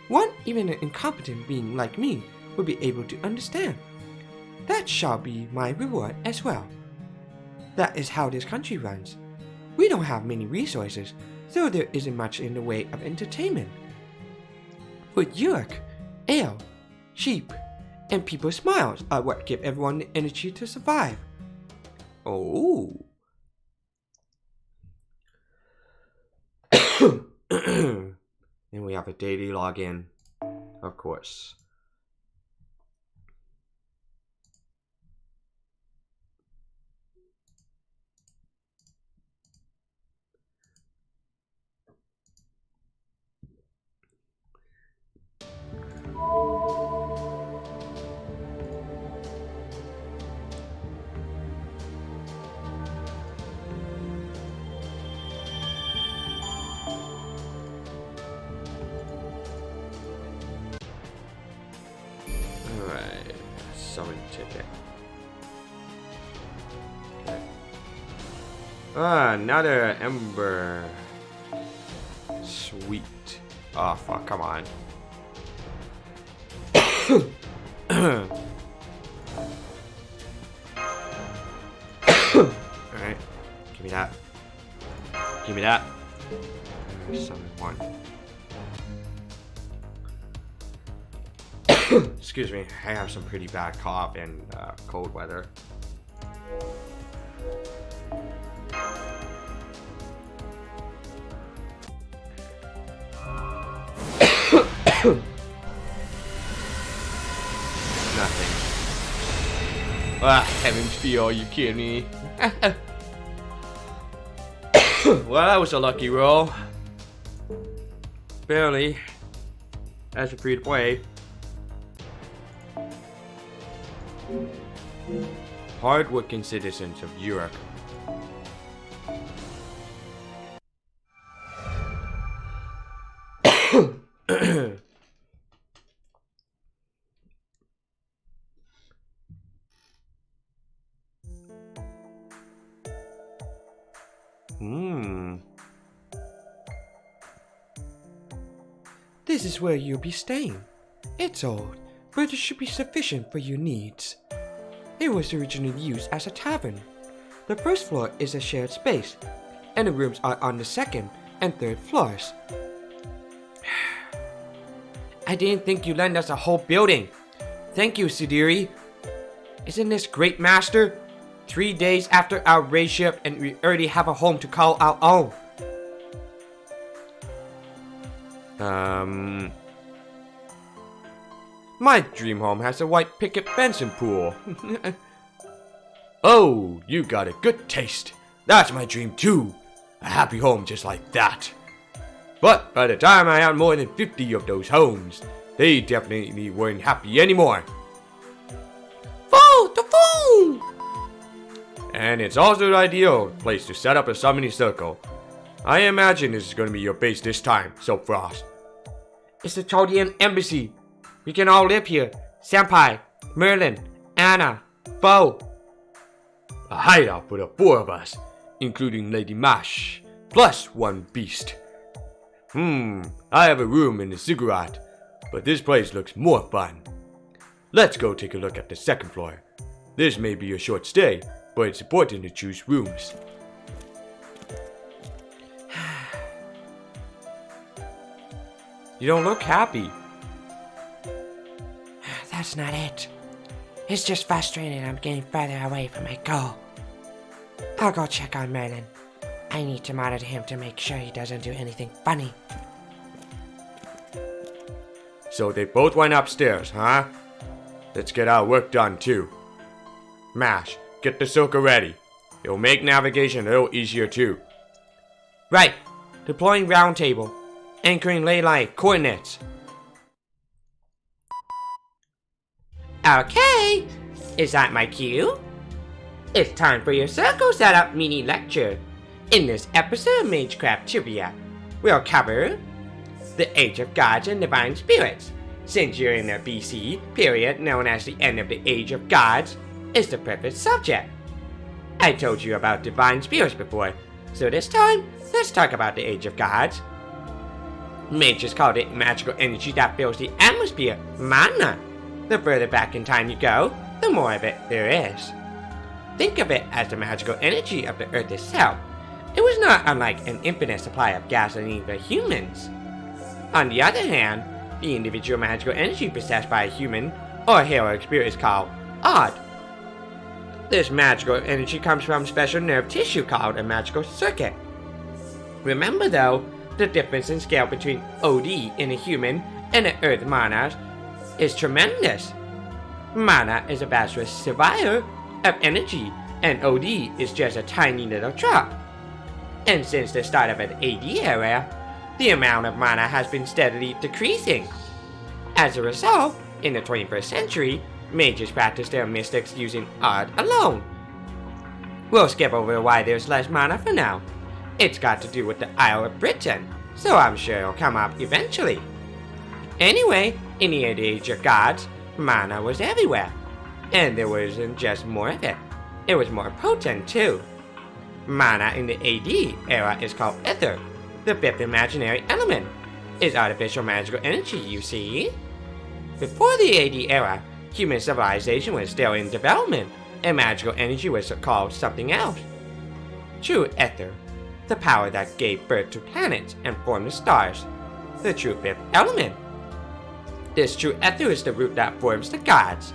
One even an incompetent being like me will be able to understand. That shall be my reward as well. That is how this country runs. We don't have many resources, so there isn't much in the way of entertainment. But Yurk, ale, sheep, and people's smiles are what give everyone the energy to survive. Oh. And we have a daily login, of course. Alright, summon ticket. Okay. Another ember. Sweet. Oh fuck, come on. Alright, give me that. Give me that. Summon one. Excuse me, I have some pretty bad cough and cold weather. Nothing. Ah, heavens feel, are you kidding me? Well, that was a lucky roll. Barely. That's a free to play. Hard-working citizens of Europe. This is where you'll be staying. It's old, but it should be sufficient for your needs. It was originally used as a tavern. The first floor is a shared space, and the rooms are on the second and third floors. I didn't think you lent us a whole building. Thank you, Sudiri. Isn't this great, Master? 3 days after our raid ship, and we already have a home to call our own. My dream home has a white picket fence and pool. Oh, you got a good taste. That's my dream too. A happy home just like that. But by the time I had more than 50 of those homes, they definitely weren't happy anymore. Fool! The fool! And it's also the ideal place to set up a summoning circle. I imagine this is going to be your base this time, Soap Frost. It's the Chaldean embassy. We can all live here. Senpai, Merlin, Anna, Bo. A hideout for the 4 of us, including Lady Mash, plus 1 beast. I have a room in the ziggurat, but this place looks more fun. Let's go take a look at the 2nd floor. This may be a short stay, but it's important to choose rooms. You don't look happy. That's not it. It's just frustrating I'm getting further away from my goal. I'll go check on Merlin. I need to monitor him to make sure he doesn't do anything funny. So they both went upstairs, huh? Let's get our work done too. Mash, get the circle ready. It'll make navigation a little easier too. Right. Deploying round table. Anchoring ley line coordinates. Okay. Is that my cue? It's time for your circle setup mini lecture. In this episode of Magecraft Trivia, we'll cover the Age of Gods and Divine Spirits. Since you're in the BC period known as the end of the Age of Gods, is the perfect subject. I told you about Divine Spirits before, so this time, let's talk about the Age of Gods. Mages call it magical energy that fills the atmosphere, mana. The further back in time you go, the more of it there is. Think of it as the magical energy of the earth itself. It was not unlike an infinite supply of gasoline for humans. On the other hand, the individual magical energy possessed by a human or heroic spirit is called odd. This magical energy comes from special nerve tissue called a magical circuit. Remember though, the difference in scale between OD in a human and an earth mana is tremendous. Mana is a vast reservoir of energy, and OD is just a tiny little drop. And since the start of an AD era, the amount of mana has been steadily decreasing. As a result, in the 21st century, mages practice their mystics using odd alone. We'll skip over why there's less mana for now. It's got to do with the Isle of Britain, so I'm sure it'll come up eventually. Anyway, in the Age of Gods, mana was everywhere. And there wasn't just more of it. It was more potent too. Mana in the AD era is called ether, the 5th imaginary element. It's artificial magical energy, you see. Before the AD era, human civilization was still in development, and magical energy was called something else. True ether, the power that gave birth to planets and formed the stars, the true 5th element. This true ether is the root that forms the gods.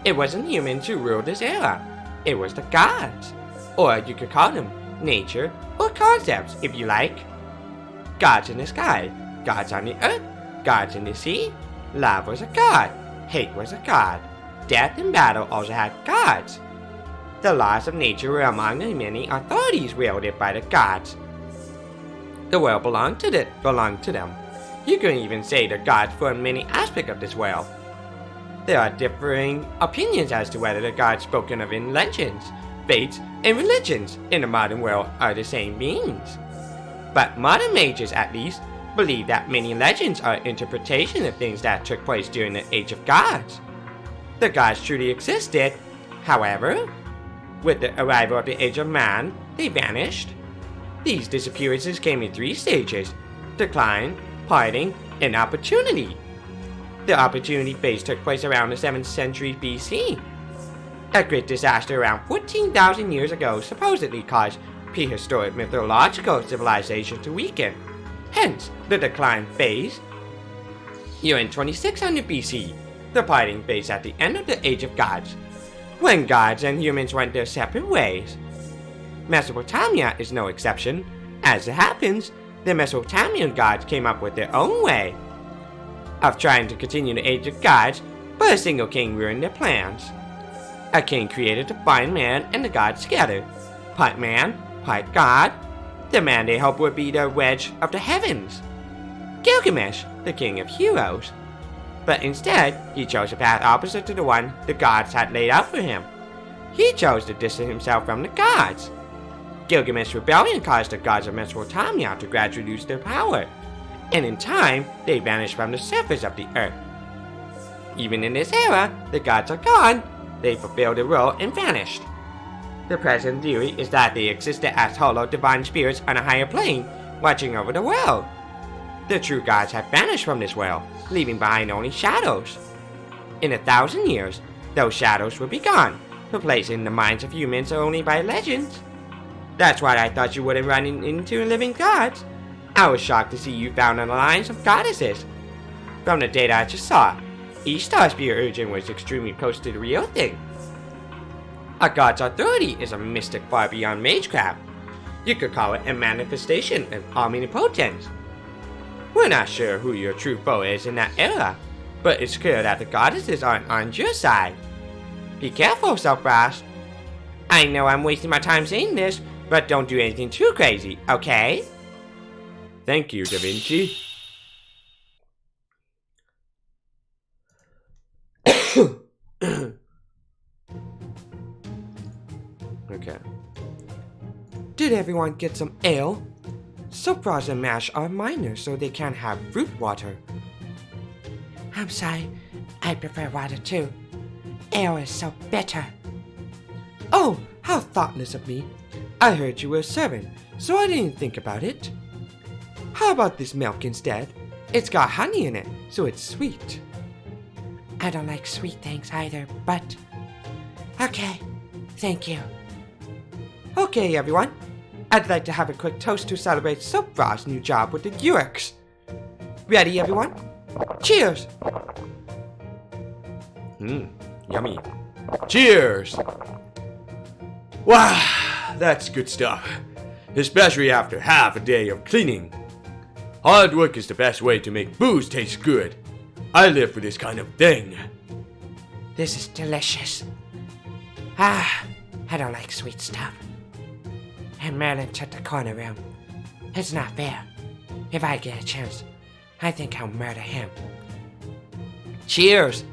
It wasn't humans who ruled this era, it was the gods. Or you could call them nature or concepts if you like. Gods in the sky, gods on the earth, gods in the sea. Love was a god, hate was a god. Death and battle also had gods. The laws of nature were among the many authorities wielded by the gods. The world belonged to them. You could even say the gods formed many aspects of this world. There are differing opinions as to whether the gods spoken of in legends, fates, and religions in the modern world are the same beings. But modern mages, at least, believe that many legends are interpretations of things that took place during the Age of Gods. The gods truly existed, however. With the arrival of the Age of Man, they vanished. These disappearances came in 3 stages: decline, parting, and opportunity. The opportunity phase took place around the 7th century BC. A great disaster around 14,000 years ago supposedly caused prehistoric mythological civilization to weaken, hence the decline phase. You're in 2600 BC, the parting phase at the end of the Age of Gods, when gods and humans went their separate ways. Mesopotamia is no exception. As it happens, the Mesopotamian gods came up with their own way of trying to continue the Age of Gods, but a single king ruined their plans. A king created to bind man and the gods together. Part man, part god. The man they hoped would be the wedge of the heavens. Gilgamesh, the king of heroes. But instead, he chose a path opposite to the one the gods had laid out for him. He chose to distance himself from the gods. Gilgamesh's rebellion caused the gods of Mesopotamia to gradually lose their power, and in time, they vanished from the surface of the earth. Even in this era, the gods are gone, they fulfilled their role and vanished. The present theory is that they existed as hollow divine spirits on a higher plane, watching over the world. The true gods have vanished from this world, leaving behind only shadows. In 1,000 years, those shadows will be gone, replacing the minds of humans only by legends. That's why I thought you wouldn't run into living gods. I was shocked to see you found an alliance of goddesses. From the data I just saw, each star spirit origin was extremely close to the real thing. A god's authority is a mystic far beyond magecraft. You could call it a manifestation of omnipotence. We're not sure who your true foe is in that era, but it's clear that the goddesses aren't on your side. Be careful, Selfrost. I know I'm wasting my time saying this, but don't do anything too crazy, okay? Thank you, Da Vinci. Okay. Did everyone get some ale? Selfrost and Mash are minors, so they can't have fruit water. I'm sorry, I prefer water too. Ale is so bitter. Oh, how thoughtless of me. I heard you were a servant, so I didn't think about it. How about this milk instead? It's got honey in it, so it's sweet. I don't like sweet things either, but... Okay, thank you. Okay, everyone. I'd like to have a quick toast to celebrate Selfrost's new job with the Urks. Ready, everyone? Cheers! Yummy. Cheers! Wow, that's good stuff. Especially after half a day of cleaning. Hard work is the best way to make booze taste good. I live for this kind of thing. This is delicious. Ah, I don't like sweet stuff. And Merlin took the corner room. It's not fair. If I get a chance, I think I'll murder him. Cheers!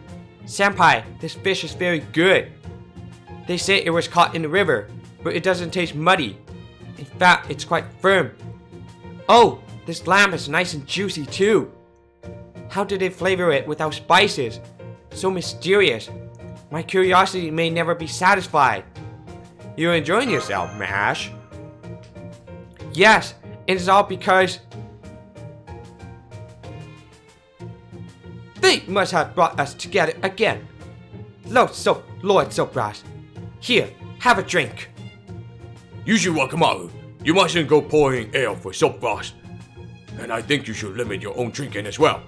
Senpai, this fish is very good. They say it was caught in the river, but it doesn't taste muddy. In fact, it's quite firm. Oh, this lamb is nice and juicy too. How did they flavor it without spices? So mysterious. My curiosity may never be satisfied. You're enjoying yourself, Mash. Yes, it is all because fate must have brought us together again. Lord Selfrost, here, have a drink. Yuji Wakamaru, you mustn't go pouring ale for Selfrost. And I think you should limit your own drinking as well.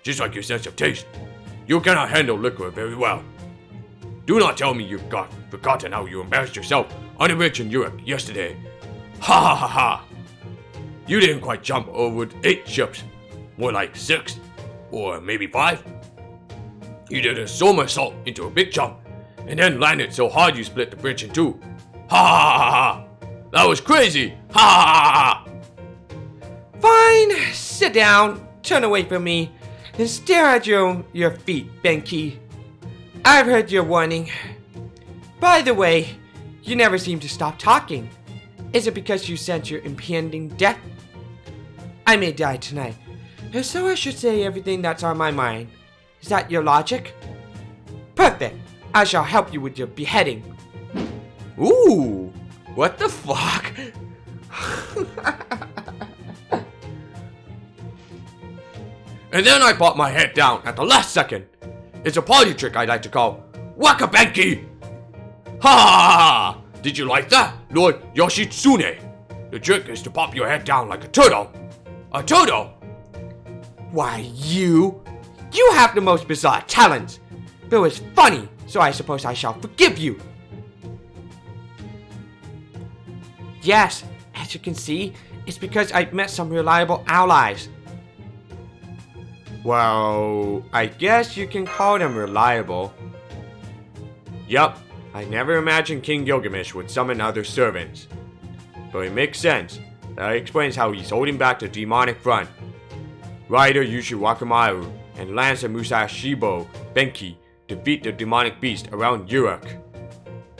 Just like your sense of taste. You cannot handle liquor very well. Do not tell me you've forgotten how you embarrassed yourself on the bridge in Europe yesterday. Ha ha ha ha! You didn't quite jump over 8 ships. More like 6. Or maybe 5. You did a somersault into a big jump, and then landed so hard you split the bridge in 2. Ha ha ha ha! That was crazy! Ha ha ha ha! Fine, sit down, turn away from me, and stare at your feet, Benki. I've heard your warning. By the way, you never seem to stop talking. Is it because you sense your impending death? I may die tonight, and so I should say everything that's on my mind. Is that your logic? Perfect. I shall help you with your beheading. Ooh! What the fuck? And then I pop my head down at the last second. It's a party trick I like to call Wakabanki! Ha ha ha! Did you like that, Lord Yoshitsune? The trick is to pop your head down like a turtle. A turtle? Why, you have the most bizarre talents. But it was funny, so I suppose I shall forgive you. Yes, as you can see, it's because I've met some reliable allies. Well, I guess you can call them reliable. Yup, I never imagined King Gilgamesh would summon other servants. But it makes sense. That explains how he's holding back the demonic front. Rider Yushi Wakamaru and Lancer Musashibo Benki defeat the demonic beast around Uruk.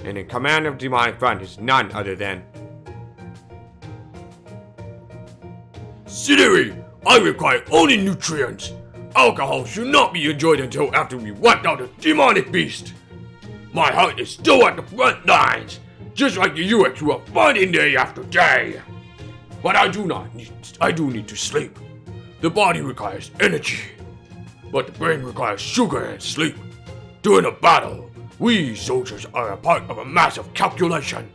and in command of demonic front is none other than... Sidiri, I require only nutrients. Alcohol should not be enjoyed until after we wiped out the demonic beast. My heart is still at the front lines, just like the UX who are fighting day after day. But I do need to sleep. The body requires energy, but the brain requires sugar and sleep. During a battle, we soldiers are a part of a massive calculation.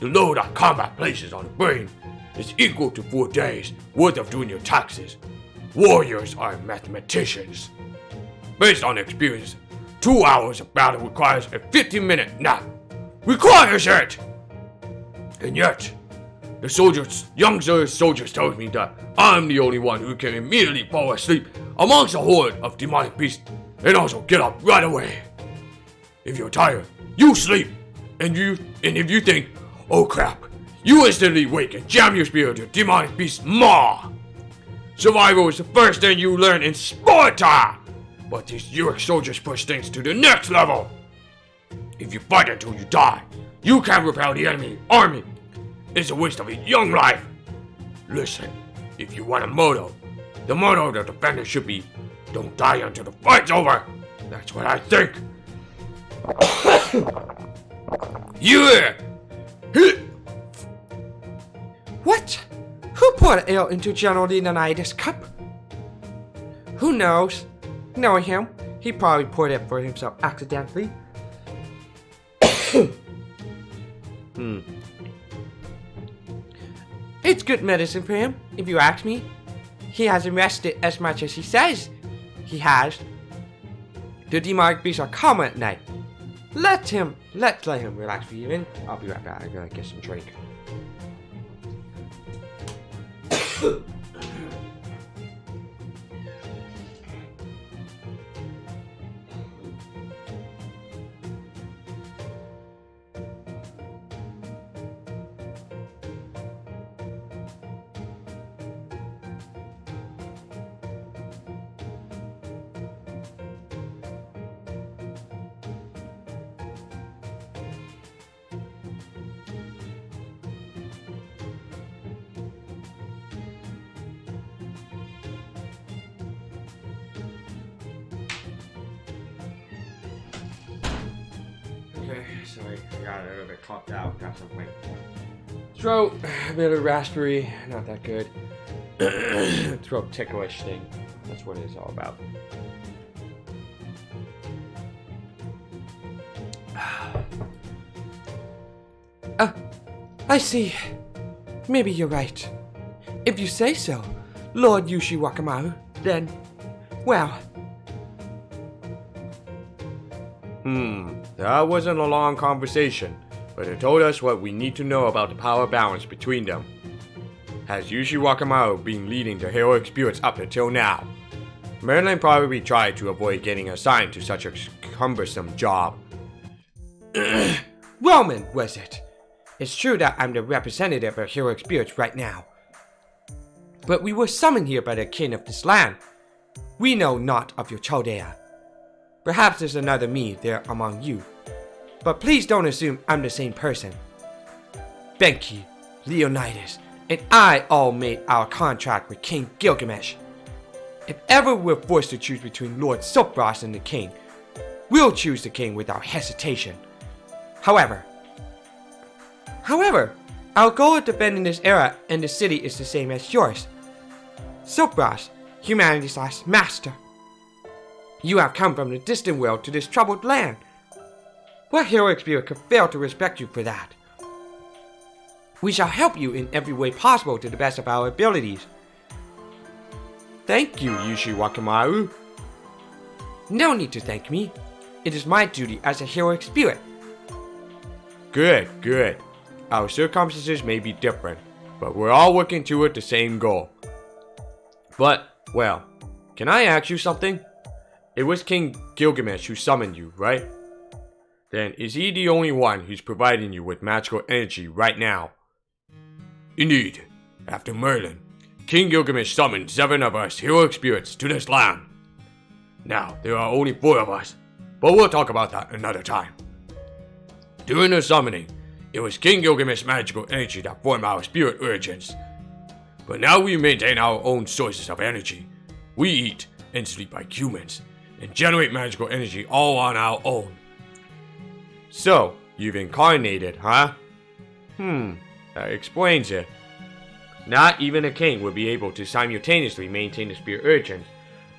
The load our combat places on the brain is equal to 4 days worth of doing your taxes. Warriors are mathematicians. Based on experience, 2 hours of battle requires a 15-minute nap. Requires it! And yet, the young soldiers tells me that I'm the only one who can immediately fall asleep amongst a horde of demonic beasts and also get up right away. If you're tired, you sleep, and if you think, oh crap, you instantly wake and jam your spear to demonic beast's maw. Survival is the first thing you learn in Sparta, but these UX soldiers push things to the next level. If you fight until you die, you can't repel the enemy army. It's a waste of a young life. Listen, if you want a motto, the motto of the defender should be, don't die until the fight's over. That's what I think. Yeah! What? Who poured ale into General Leonidas' cup? Who knows? Knowing him, he probably poured it for himself accidentally. It's good medicine for him, if you ask me. He hasn't rested as much as he says he has. The demonic beasts are calm at night. Let's let him relax for a minute. I'll be right back. I gotta get some drink. Okay, sorry, I got a little bit coughed out, got something. Throat, a bit of raspberry, not that good. Throat ticklish thing, that's what it's all about. I see. Maybe you're right. If you say so, Lord Yushi Wakamaru, then, well... That wasn't a long conversation, but it told us what we need to know about the power balance between them. Has Yushi Wakamaru been leading the heroic spirits up until now? Merlin probably tried to avoid getting assigned to such a cumbersome job. Roman, was it? It's true that I'm the representative of heroic spirits right now. But we were summoned here by the king of this land. We know not of your Chaldea. Perhaps there's another me there among you. But please don't assume I'm the same person. Benki, Leonidas, and I all made our contract with King Gilgamesh. If ever we're forced to choose between Lord Silpros and the king, we'll choose the king without hesitation. However, our goal of defending this era and the city is the same as yours. Silpros, humanity's last master. You have come from the distant world to this troubled land. What heroic spirit could fail to respect you for that? We shall help you in every way possible to the best of our abilities. Thank you, Yushi Wakamaru. No need to thank me. It is my duty as a heroic spirit. Good. Our circumstances may be different, but we're all working toward the same goal. But, well, can I ask you something? It was King Gilgamesh who summoned you, right? Then is he the only one who's providing you with magical energy right now? Indeed. After Merlin, King Gilgamesh summoned 7 of us heroic spirits to this land. Now, there are only 4 of us, but we'll talk about that another time. During the summoning, it was King Gilgamesh's magical energy that formed our spirit origins. But now we maintain our own sources of energy. We eat and sleep like humans, and generate magical energy all on our own. So, you've incarnated, huh? That explains it. Not even a king would be able to simultaneously maintain the spirit urgings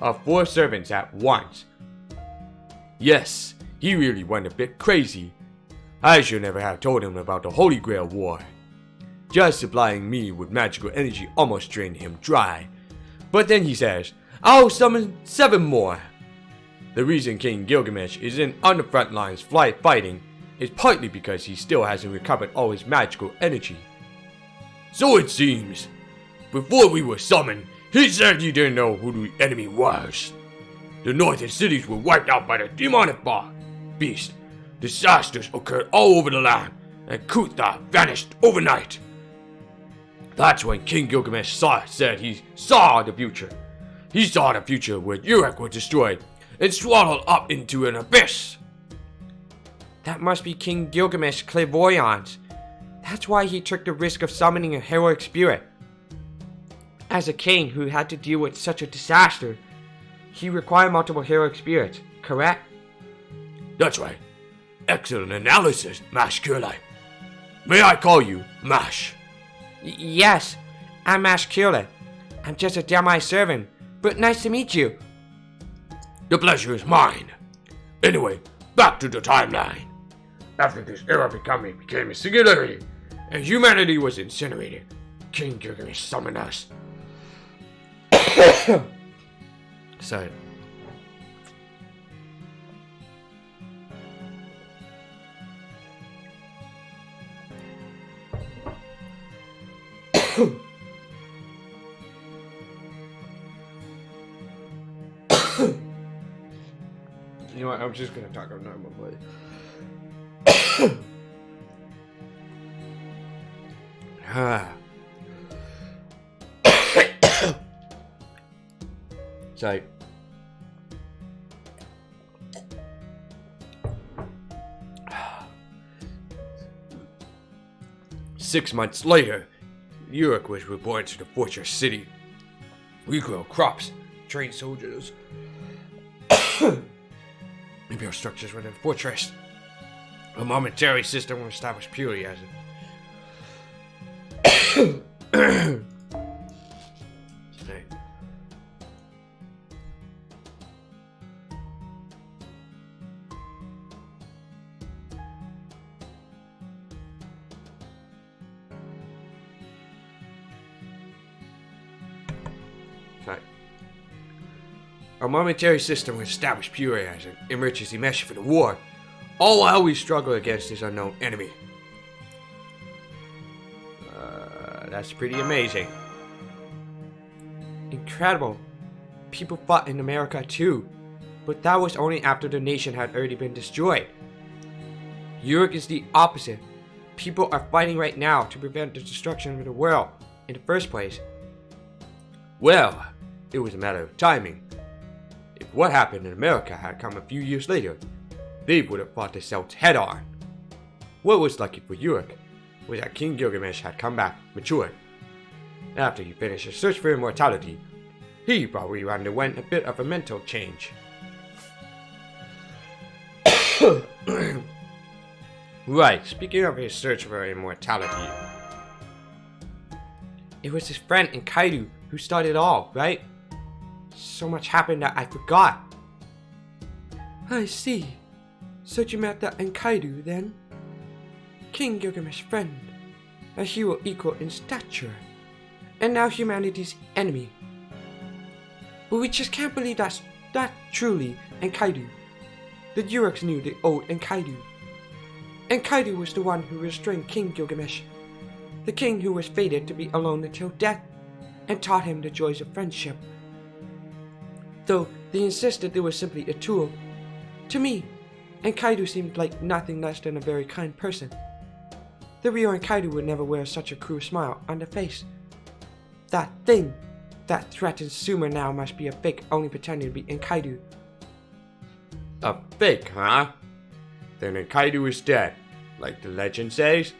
of 4 servants at once. Yes, he really went a bit crazy. I should never have told him about the Holy Grail War. Just supplying me with magical energy almost drained him dry. But then he says, I'll summon 7 more. The reason King Gilgamesh isn't on the front lines fighting is partly because he still hasn't recovered all his magical energy. So it seems. Before we were summoned, he said he didn't know who the enemy was. The northern cities were wiped out by the demonic beast. Disasters occurred all over the land, and Kutha vanished overnight. That's when King Gilgamesh said he saw the future. He saw the future where Uruk was destroyed and swallowed up into an abyss. That must be King Gilgamesh's clairvoyance. That's why he took the risk of summoning a heroic spirit. As a king who had to deal with such a disaster, he required multiple heroic spirits, correct? That's right. Excellent analysis, Mash Curlite. May I call you Mash? Yes, I'm Mash Curlite. I'm just a Demi servant, but nice to meet you. The pleasure is mine. Anyway, back to the timeline. After this era became a singularity, and humanity was incinerated, King Gilgamesh summoned us. Sorry. You know what? I'm just gonna talk a normal way. Sorry. Six months later, Uruk was reborn to the fortress city. We grow crops, train soldiers, and build structures within the fortress. A momentary system was established purely as a... Our momentary system was established purely as an emergency measure for the war, all while we struggle against this unknown enemy. That's pretty amazing. Incredible. People fought in America too, but that was only after the nation had already been destroyed. Uruk is the opposite. People are fighting right now to prevent the destruction of the world in the first place. Well, it was a matter of timing. If what happened in America had come a few years later, they would have fought the Celts head on. What was lucky for Uruk was that King Gilgamesh had come back matured. After he finished his search for immortality, he probably underwent a bit of a mental change. Right, speaking of his search for immortality, it was his friend Enkidu who started it all, right? So much happened that I forgot. I see. So you met the Enkidu then? King Gilgamesh's friend. A hero equal in stature. And now humanity's enemy. But we just can't believe that truly Enkidu. The Uruks knew the old Enkidu. Enkidu was the one who restrained King Gilgamesh. The king who was fated to be alone until death. And taught him the joys of friendship. Though they insisted they were simply a tool. To me, Enkidu seemed like nothing less than a very kind person. The real Enkidu would never wear such a cruel smile on their face. That thing that threatens Sumer now must be a fake only pretending to be Enkidu. a fake, huh? Then Enkidu is dead, like the legend says?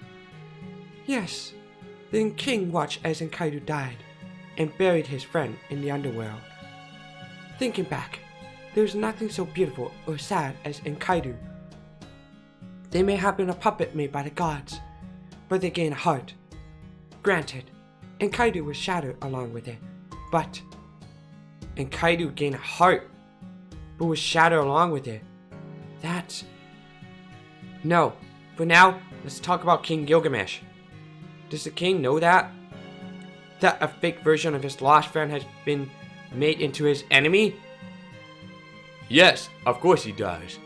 Yes, the king watched as Enkaidu died and buried his friend in the underworld. Thinking back, there is nothing so beautiful or sad as Enkaidu. They may have been a puppet made by the gods, but they gain a heart. Granted, Enkaidu was shattered along with it, but Enkaidu gained a heart, but was shattered along with it. That's... No, for now, let's talk about King Gilgamesh. Does the king know that? That a fake version of his lost friend has been made into his enemy? Yes, of course he does.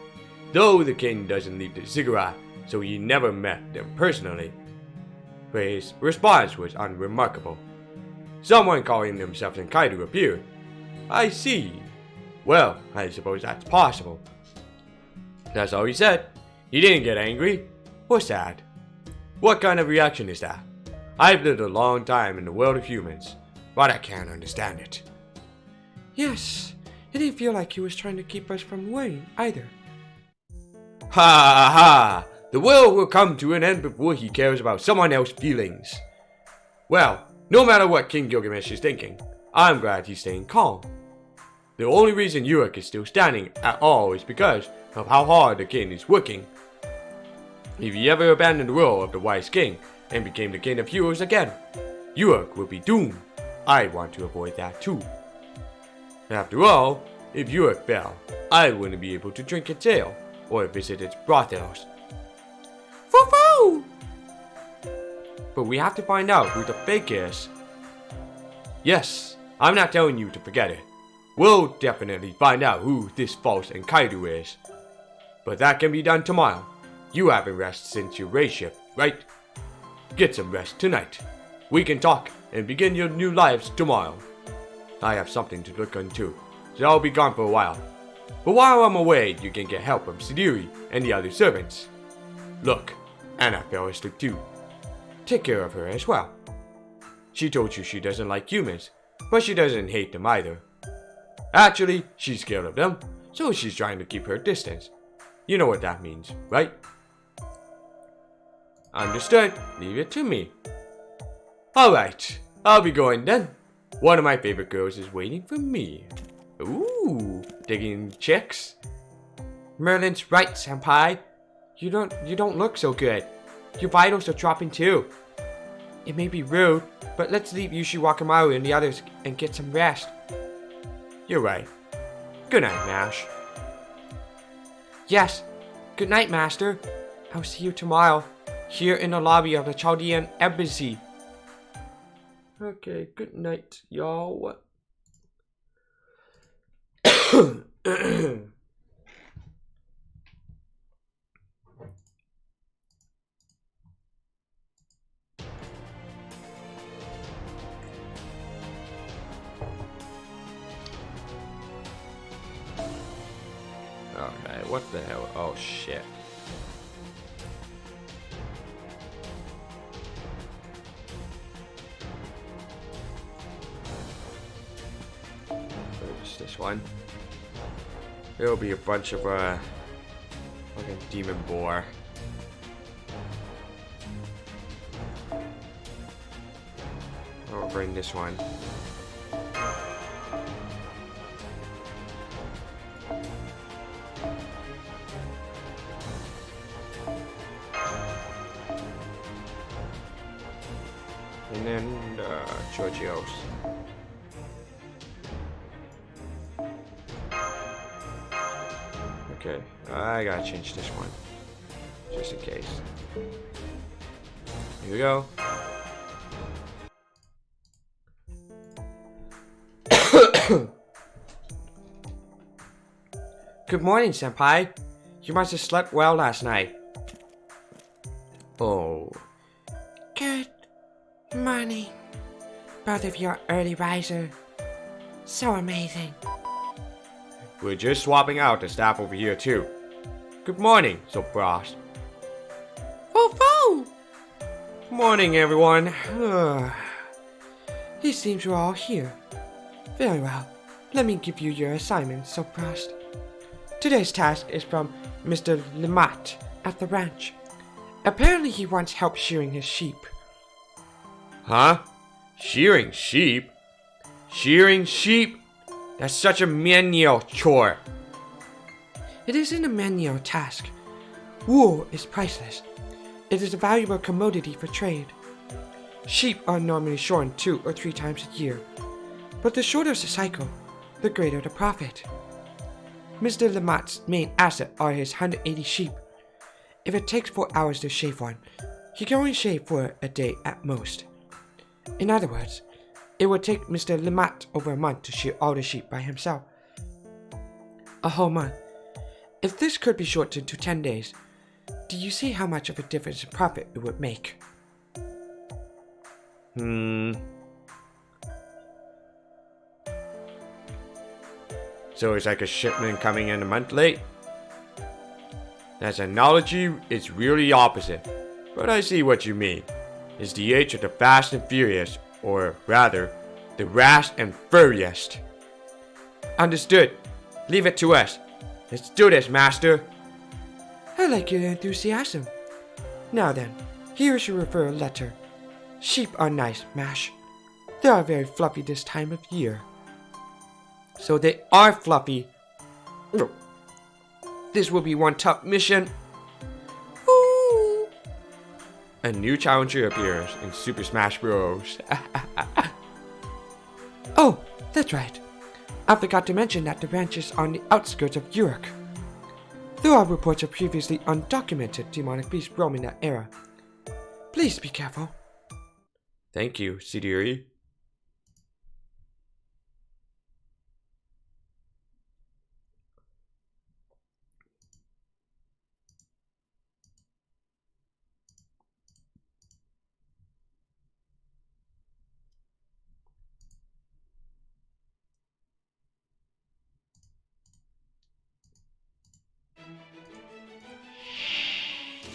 Though the king doesn't leave the ziggurat, so he never met them personally. But his response was unremarkable. Someone calling themselves Enkaidu appeared. I see. Well, I suppose that's possible. That's all he said. He didn't get angry or sad. What kind of reaction is that? I've lived a long time in the world of humans, but I can't understand it. Yes, it didn't feel like he was trying to keep us from worrying either. Ha ha ha! The world will come to an end before he cares about someone else's feelings. Well, no matter what King Gilgamesh is thinking, I'm glad he's staying calm. The only reason Uruk is still standing at all is because of how hard the king is working. If he ever abandoned the role of the wise king and became the king of heroes again, Uruk will be doomed. I want to avoid that too. After all, if Uruk fell, I wouldn't be able to drink its ale or visit its brothels. Foo-foo! But we have to find out who the fake is. Yes, I'm not telling you to forget it. We'll definitely find out who this false Enkaidu is. But that can be done tomorrow. You haven't rested since your race ship, right? Get some rest tonight. We can talk and begin your new lives tomorrow. I have something to look into, so I'll be gone for a while. But while I'm away, you can get help from Sidiri and the other servants. Look, Anna fell asleep too. Take care of her as well. She told you she doesn't like humans, but she doesn't hate them either. Actually, she's scared of them, so she's trying to keep her distance. You know what that means, right? Understood. Leave it to me. Alright, I'll be going then. One of my favorite girls is waiting for me. Ooh, digging chicks. Merlin's right, senpai. You don't look so good. Your vitals are dropping too. It may be rude, but let's leave Yushi Wakamaru and the others and get some rest. You're right. Good night, Mash. Yes. Good night, Master. I'll see you tomorrow, here in the lobby of the Chaldean Embassy. Okay, good night, y'all. Okay, what the hell? Oh shit. Where's this one? There'll be a bunch of fucking demon boar. I'll bring this one. And then Giorgio's. Okay, I gotta change this one. Just in case. Here we go. Good morning, senpai. You must have slept well last night. Oh. Good morning. Both of you are early riser. So amazing. We're just swapping out the staff over here too. Good morning, Frost. Foo-foo! Morning, everyone. It seems you're all here. Very well. Let me give you your assignment, Soprast. Today's task is from Mr. Limat at the ranch. Apparently he wants help shearing his sheep. Huh? Shearing sheep? Shearing sheep? That's such a menial chore. It isn't a menial task. Wool is priceless. It is a valuable commodity for trade. Sheep are normally shorn 2 or 3 times a year, but the shorter the cycle, the greater the profit. Mr. Lamott's main asset are his 180 sheep. If it takes 4 hours to shave one, he can only shave for a day at most. In other words, it would take Mr. Lamott over a month to shear all the sheep by himself. A whole month. If this could be shortened to 10 days, do you see how much of a difference in profit it would make? So it's like a shipment coming in a month late? That analogy is really opposite, but I see what you mean. It's the age of the fast and furious, or rather, the rash and furious. Understood. Leave it to us. Let's do this, master. I like your enthusiasm. Now then, here is your referral letter. Sheep are nice, Mash. They are very fluffy this time of year. So they are fluffy. This will be one tough mission. Ooh. A new challenger appears in Super Smash Bros. Oh, that's right. I forgot to mention that the ranch is on the outskirts of Uruk. There are reports of previously undocumented demonic beasts roaming that area. Please be careful. Thank you, Sidiri.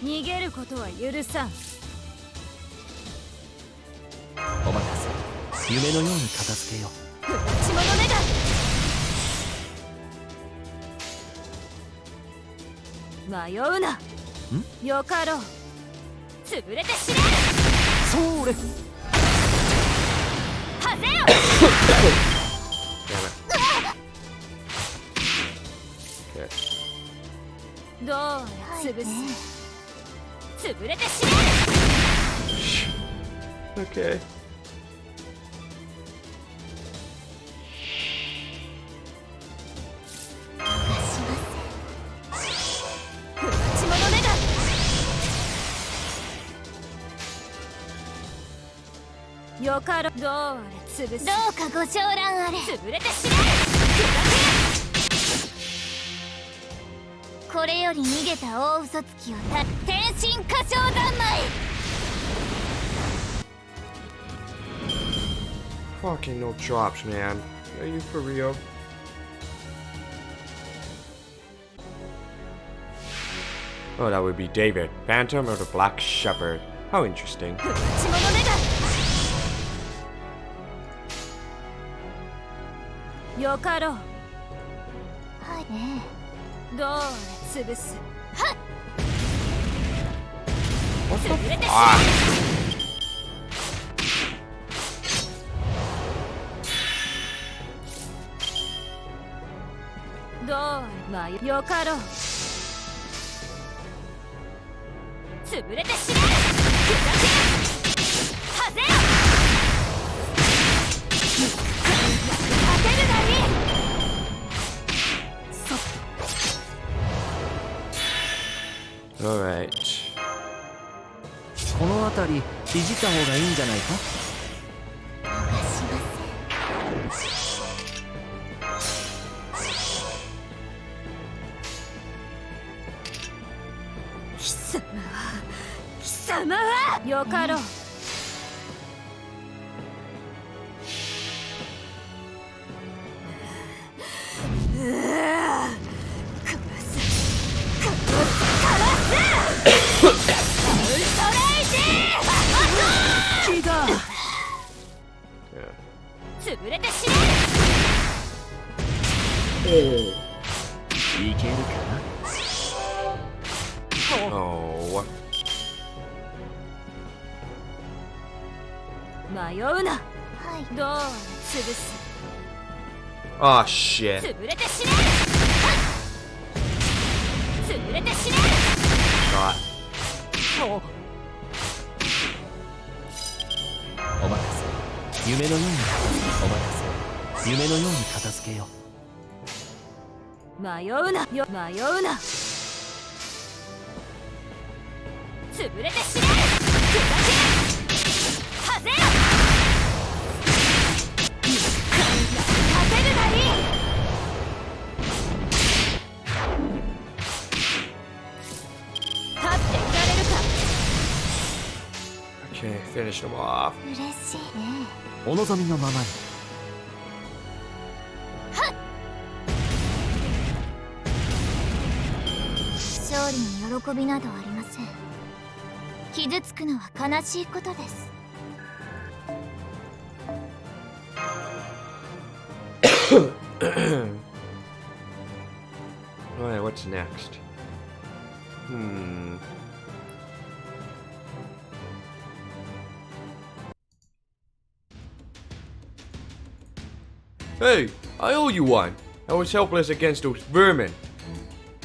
「逃げることは許さん」お任せ。夢のように片付けよう。不立ち者めが迷うな。よかろう。潰れて死ね。それ。はぜよ。どうやら潰す。潰れて死ね。Okay. よかろ。どうあれ潰す。どうかご承覧あれ。潰れて死ね。これより逃げた大嘘つきを天神歌唱三昧。Fucking no chops, man. Are you for real? Oh, that would be David, Phantom of the Black Shepherd. How interesting. よかろう。はいね。どうあれ潰す。はっ。潰れてしまう。どうあれよかろう。潰れてしまう。はぜよ。当てるがいい。Alright. この辺りいじった方がいいんじゃないか。貴様はよかろう。潰れて死ね。いけるかな。Oh. 迷うな。はい。どう潰す。 Oh shit. 潰れて死ね。潰れて死ね。 God. お任せ。夢のようにお任せ。夢のように片付けよう。迷うなよ、迷うな。潰れて死ね。砕け。はぜよ。立てるがいい。立っていられるか。 Okay, finish them off. 嬉しいね。お望みのままに。勝利に喜びなどありません。傷つくのは悲しいことです。 Alright, what's next? Hey, I owe you one. I was helpless against those vermin.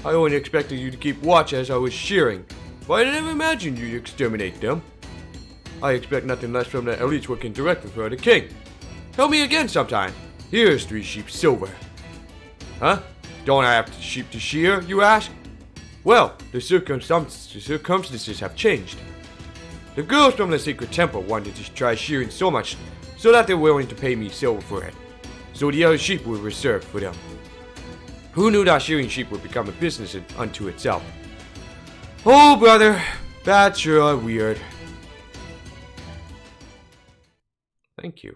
I only expected you to keep watch as I was shearing, but I never imagined you'd exterminate them. I expect nothing less from the elites working directly for the king. Help me again sometime. Here's 3 sheep silver. Huh? Don't I have sheep to shear, you ask? Well, the circumstances have changed. The girls from the secret temple wanted to try shearing so much so that they're willing to pay me silver for it. So the other sheep were reserved for them. Who knew that shearing sheep would become a business unto itself? Oh, brother, that's sure weird. Thank you.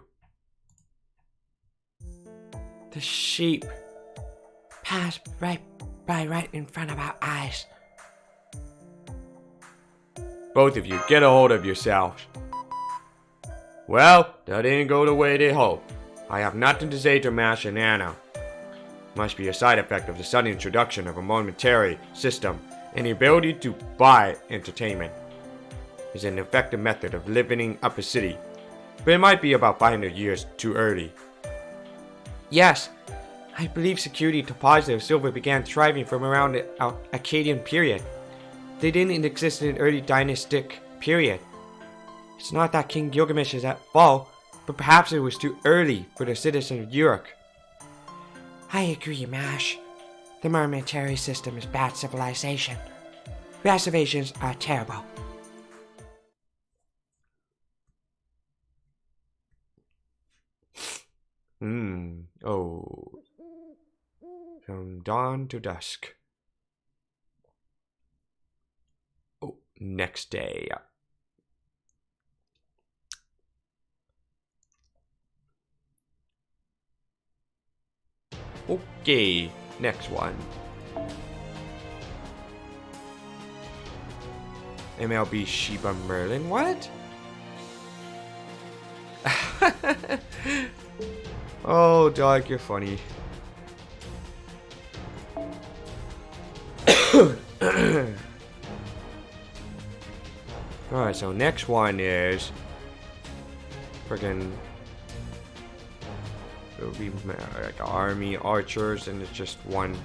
The sheep passed right in front of our eyes. Both of you, get a hold of yourselves. Well, that didn't go the way they hoped. I have nothing to say to Mash and Anna. Must be a side effect of the sudden introduction of a monetary system, and the ability to buy entertainment. It's an effective method of living up a city, but it might be about 500 years too early. Yes, I believe security deposits of silver began thriving from around the Akkadian period. They didn't exist in an early dynastic period. It's not that King Gilgamesh is at fault, but perhaps it was too early for the citizens of Uruk. I agree, Mash. The monetary system is bad civilization. Reservations are terrible. Oh. From dawn to dusk. Oh, next day. Okay, next one. MLB Sheba Merlin, what? Oh, dog, you're funny. Alright, so next one is friggin' it'll be like army archers, and it's just one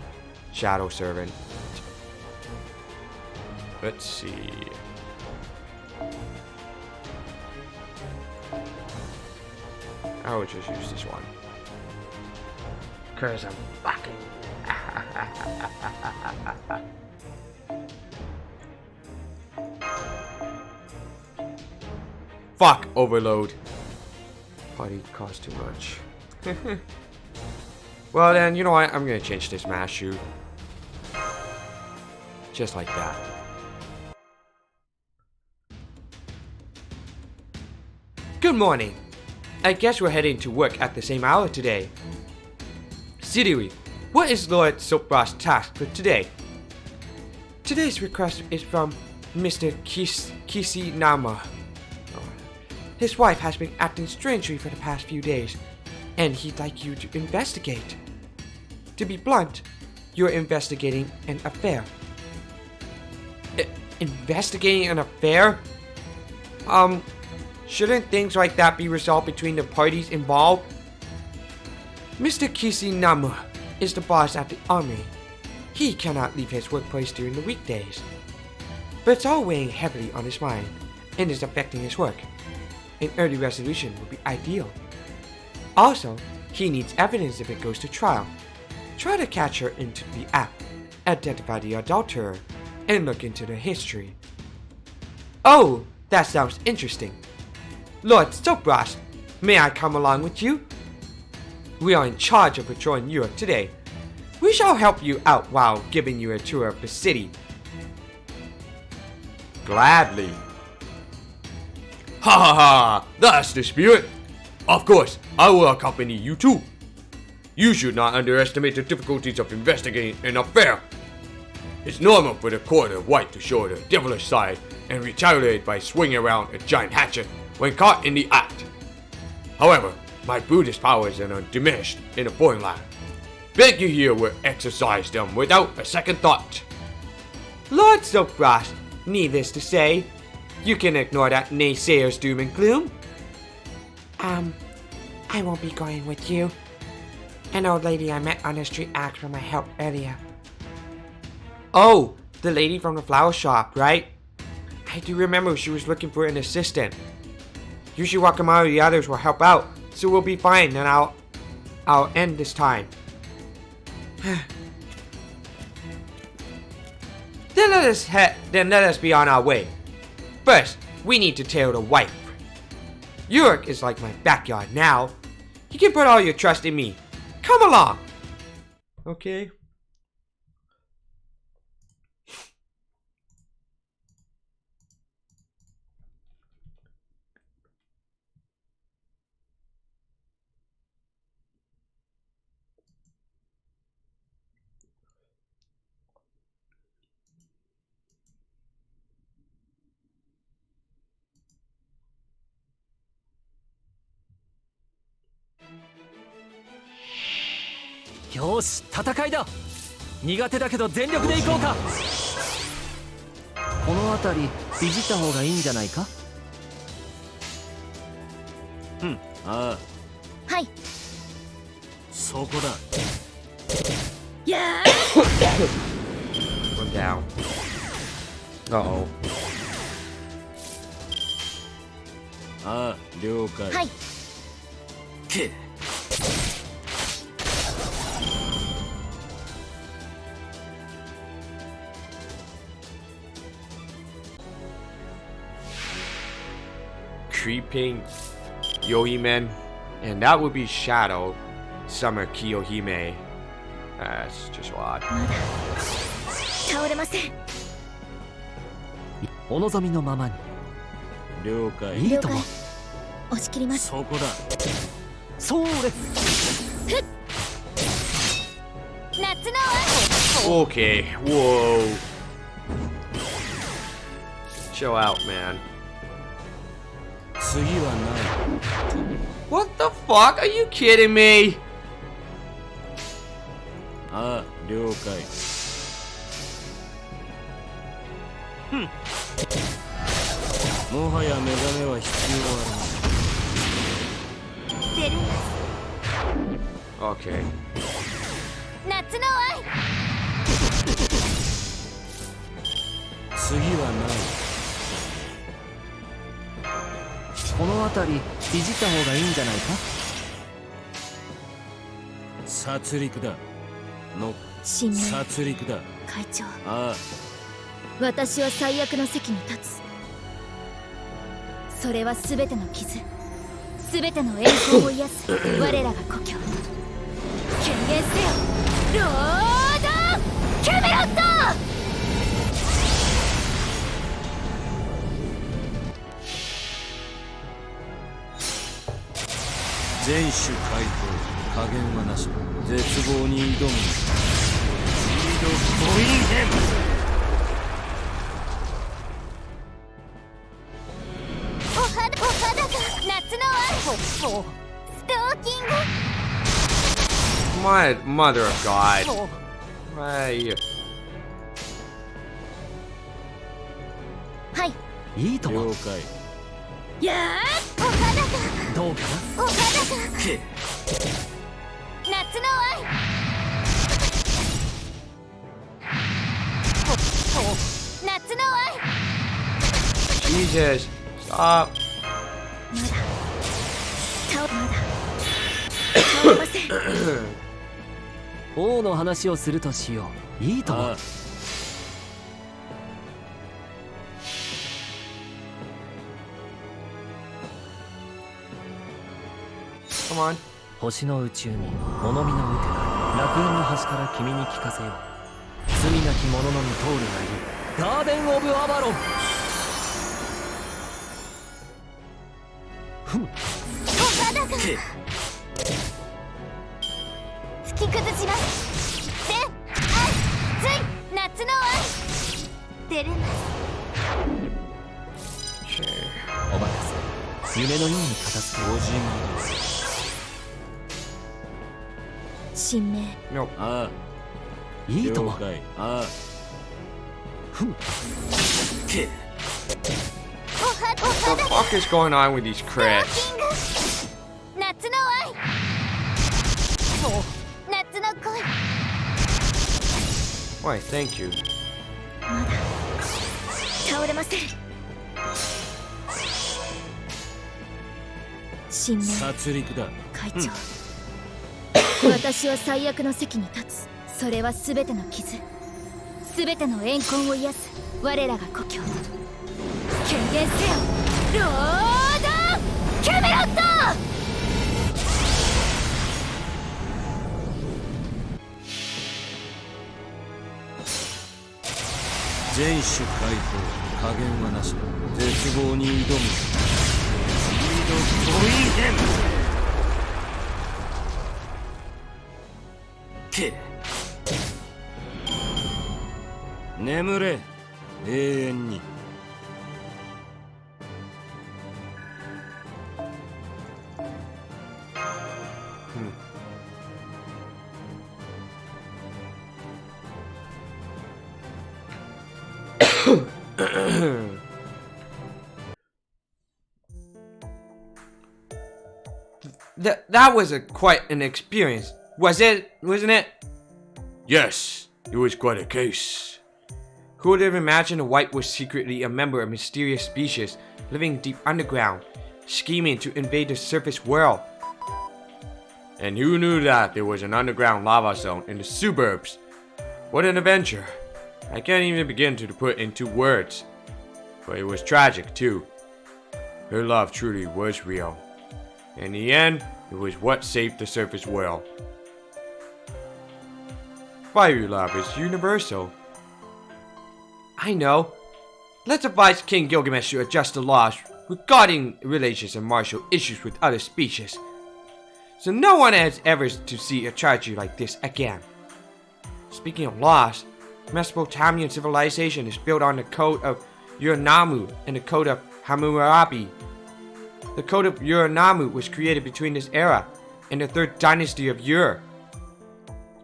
shadow servant. Let's see. I would just use this one. Cause I'm fucking fuck overload. Party cost too much. Well then, you know what? I'm gonna change this mass shoe. Just like that. Good morning. I guess we're heading to work at the same hour today. Sidiri, what is Lord Sopras' task for today? Today's request is from Mr. Kisinama. His wife has been acting strangely for the past few days, and he'd like you to investigate. To be blunt, you're investigating an affair. Investigating an affair? Shouldn't things like that be resolved between the parties involved? Mr. Kishinama is the boss at the army. He cannot leave his workplace during the weekdays. But it's all weighing heavily on his mind and is affecting his work. An early resolution would be ideal. Also, he needs evidence if it goes to trial. Try to catch her into the act, identify the adulterer, and look into the history. Oh, that sounds interesting. Lord Stokebrosh, may I come along with you? We are in charge of patrolling Europe today. We shall help you out while giving you a tour of the city. Gladly. Ha ha ha! That's the spirit! Of course, I will accompany you too. You should not underestimate the difficulties of investigating an affair. It's normal for the court of white to show their devilish side and retaliate by swinging around a giant hatchet when caught in the act. However, my Buddhist powers are undiminished in a foreign land. Beg you here will exercise them without a second thought. Lord Stokebrosh, needless to say, you can ignore that naysayer's doom and gloom. I won't be going with you. An old lady I met on the street asked for my help earlier. Oh, the lady from the flower shop, right? I do remember she was looking for an assistant. Usually Wakamaru and the others will help out, so we'll be fine, and I'll end this time. Then let us be on our way. First, we need to tail the wife. York is like my backyard now. You can put all your trust in me. Come along. Okay.よし、戦いだ。苦手だけど全力でいこうか。この辺りいじった方がいいんじゃないか。うん、ああ、はい。そこだ。や One down. Uh-oh. ああ、了解。はい。け。Creeping Yohime, and that would be Shadow, Summer Kiyohime. That's just odd. まだ倒れません。お望みのままに。了解。いいとも。押し切ります。そこだ。そうです。夏の Okay, whoa. Chill out, man. 次はない。What the fuck? Are you kidding me? ああ、了解。もはや目覚めは必要ある。出る Okay. 夏の愛。次はない。この辺りいじった方がいいんじゃないか。殺戮だ。の新名殺戮だ。会長、ああ、私は最悪の席に立つ。それは全ての傷、全ての栄光を癒す我らが故郷。権限せよ、ロード・キャメロット。全種解放、加減はなし。絶望に挑む。リード・ボインヘム。お肌が夏の愛。ストーキング。 My mother of God. Why? はい。いいとも。了解。やー岡田君どうか岡田君夏の愛夏の愛 Jesus, stop. まだ倒れません王の話をするとしよう。いいとも。ああ Come on. 星の宇宙に物見の打てが楽園の端から君に聞かせよう。罪なき者のみ通るがいるガーデン・オブ・アバロン。岡田君突き崩しますで熱い夏の愛出れますお任せ。夢のように片付け。神明 Nope. あいいとも。了解あけ 岡 What the 田 fuck is going on with these キ crits? ング夏の愛夏の恋 Why, thank you. まだ倒れません神明殺戮だ会長、私は最悪の席に立つ。それは全ての傷全ての怨恨を癒す我らが故郷。権限せよロードキャメロット。全種解放加減はなしだ絶望に挑むシード・コインヘンけ眠れ永遠に That was quite an experience, wasn't it? Yes, it was quite a case. Who would have imagined a white was secretly a member of a mysterious species living deep underground, scheming to invade the surface world? And who knew that there was an underground lava zone in the suburbs? What an adventure. I can't even begin to put into words. But it was tragic too. Her love truly was real. In the end, it was what saved the surface world. Fiery love is universal. I know. Let's advise King Gilgamesh to adjust the laws regarding relations and martial issues with other species, so no one has ever to see a tragedy like this again. Speaking of laws, Mesopotamian civilization is built on the code of Uranamu and the code of Hammurabi. The code of Uranamu was created between this era and the 3rd dynasty of Ur.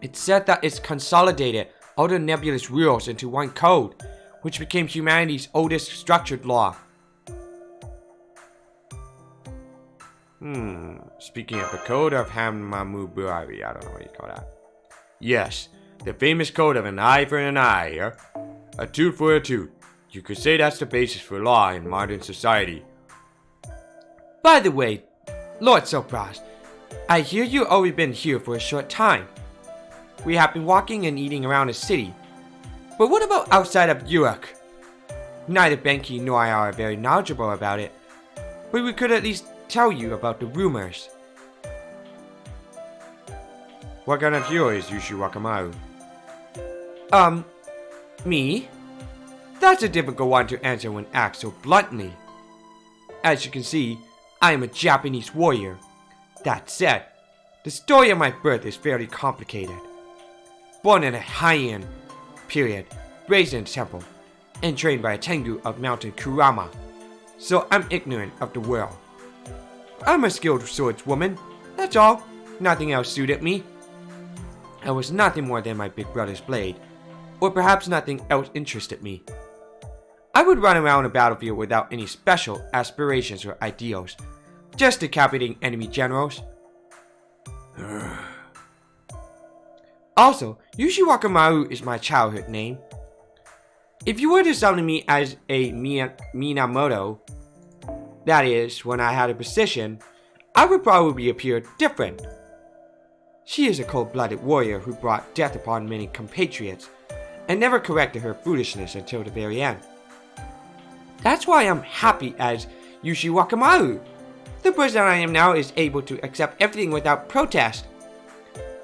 It's said that it's consolidated all the nebulous rules into one code, which became humanity's oldest structured law. Speaking of the code of Hammurabi, I don't know what you call that. Yes, the famous code of an eye for an eye, a tooth for a tooth. You could say that's the basis for law in modern society. By the way, Lord Sopras, I hear you've only been here for a short time. We have been walking and eating around the city. But what about outside of Uruk? Neither Benki nor I are very knowledgeable about it, but we could at least tell you about the rumors. What kind of hero is Yushu Wakamaru? Me? That's a difficult one to answer when asked so bluntly. As you can see, I am a Japanese warrior. That said, the story of my birth is fairly complicated. Born in a Heian period, raised in a temple, and trained by a Tengu of Mountain Kurama, so I'm ignorant of the world. I'm a skilled swordswoman, that's all. Nothing else suited me. I was nothing more than my big brother's blade, or perhaps nothing else interested me. I would run around a battlefield without any special aspirations or ideals, just decapitating enemy generals. Also, Yushiwakamaru is my childhood name. If you were to summon me as a Minamoto, that is, when I had a position, I would probably appear different. She is a cold-blooded warrior who brought death upon many compatriots, and never corrected her foolishness until the very end. That's why I'm happy as Yushiwakamaru. The person I am now is able to accept everything without protest.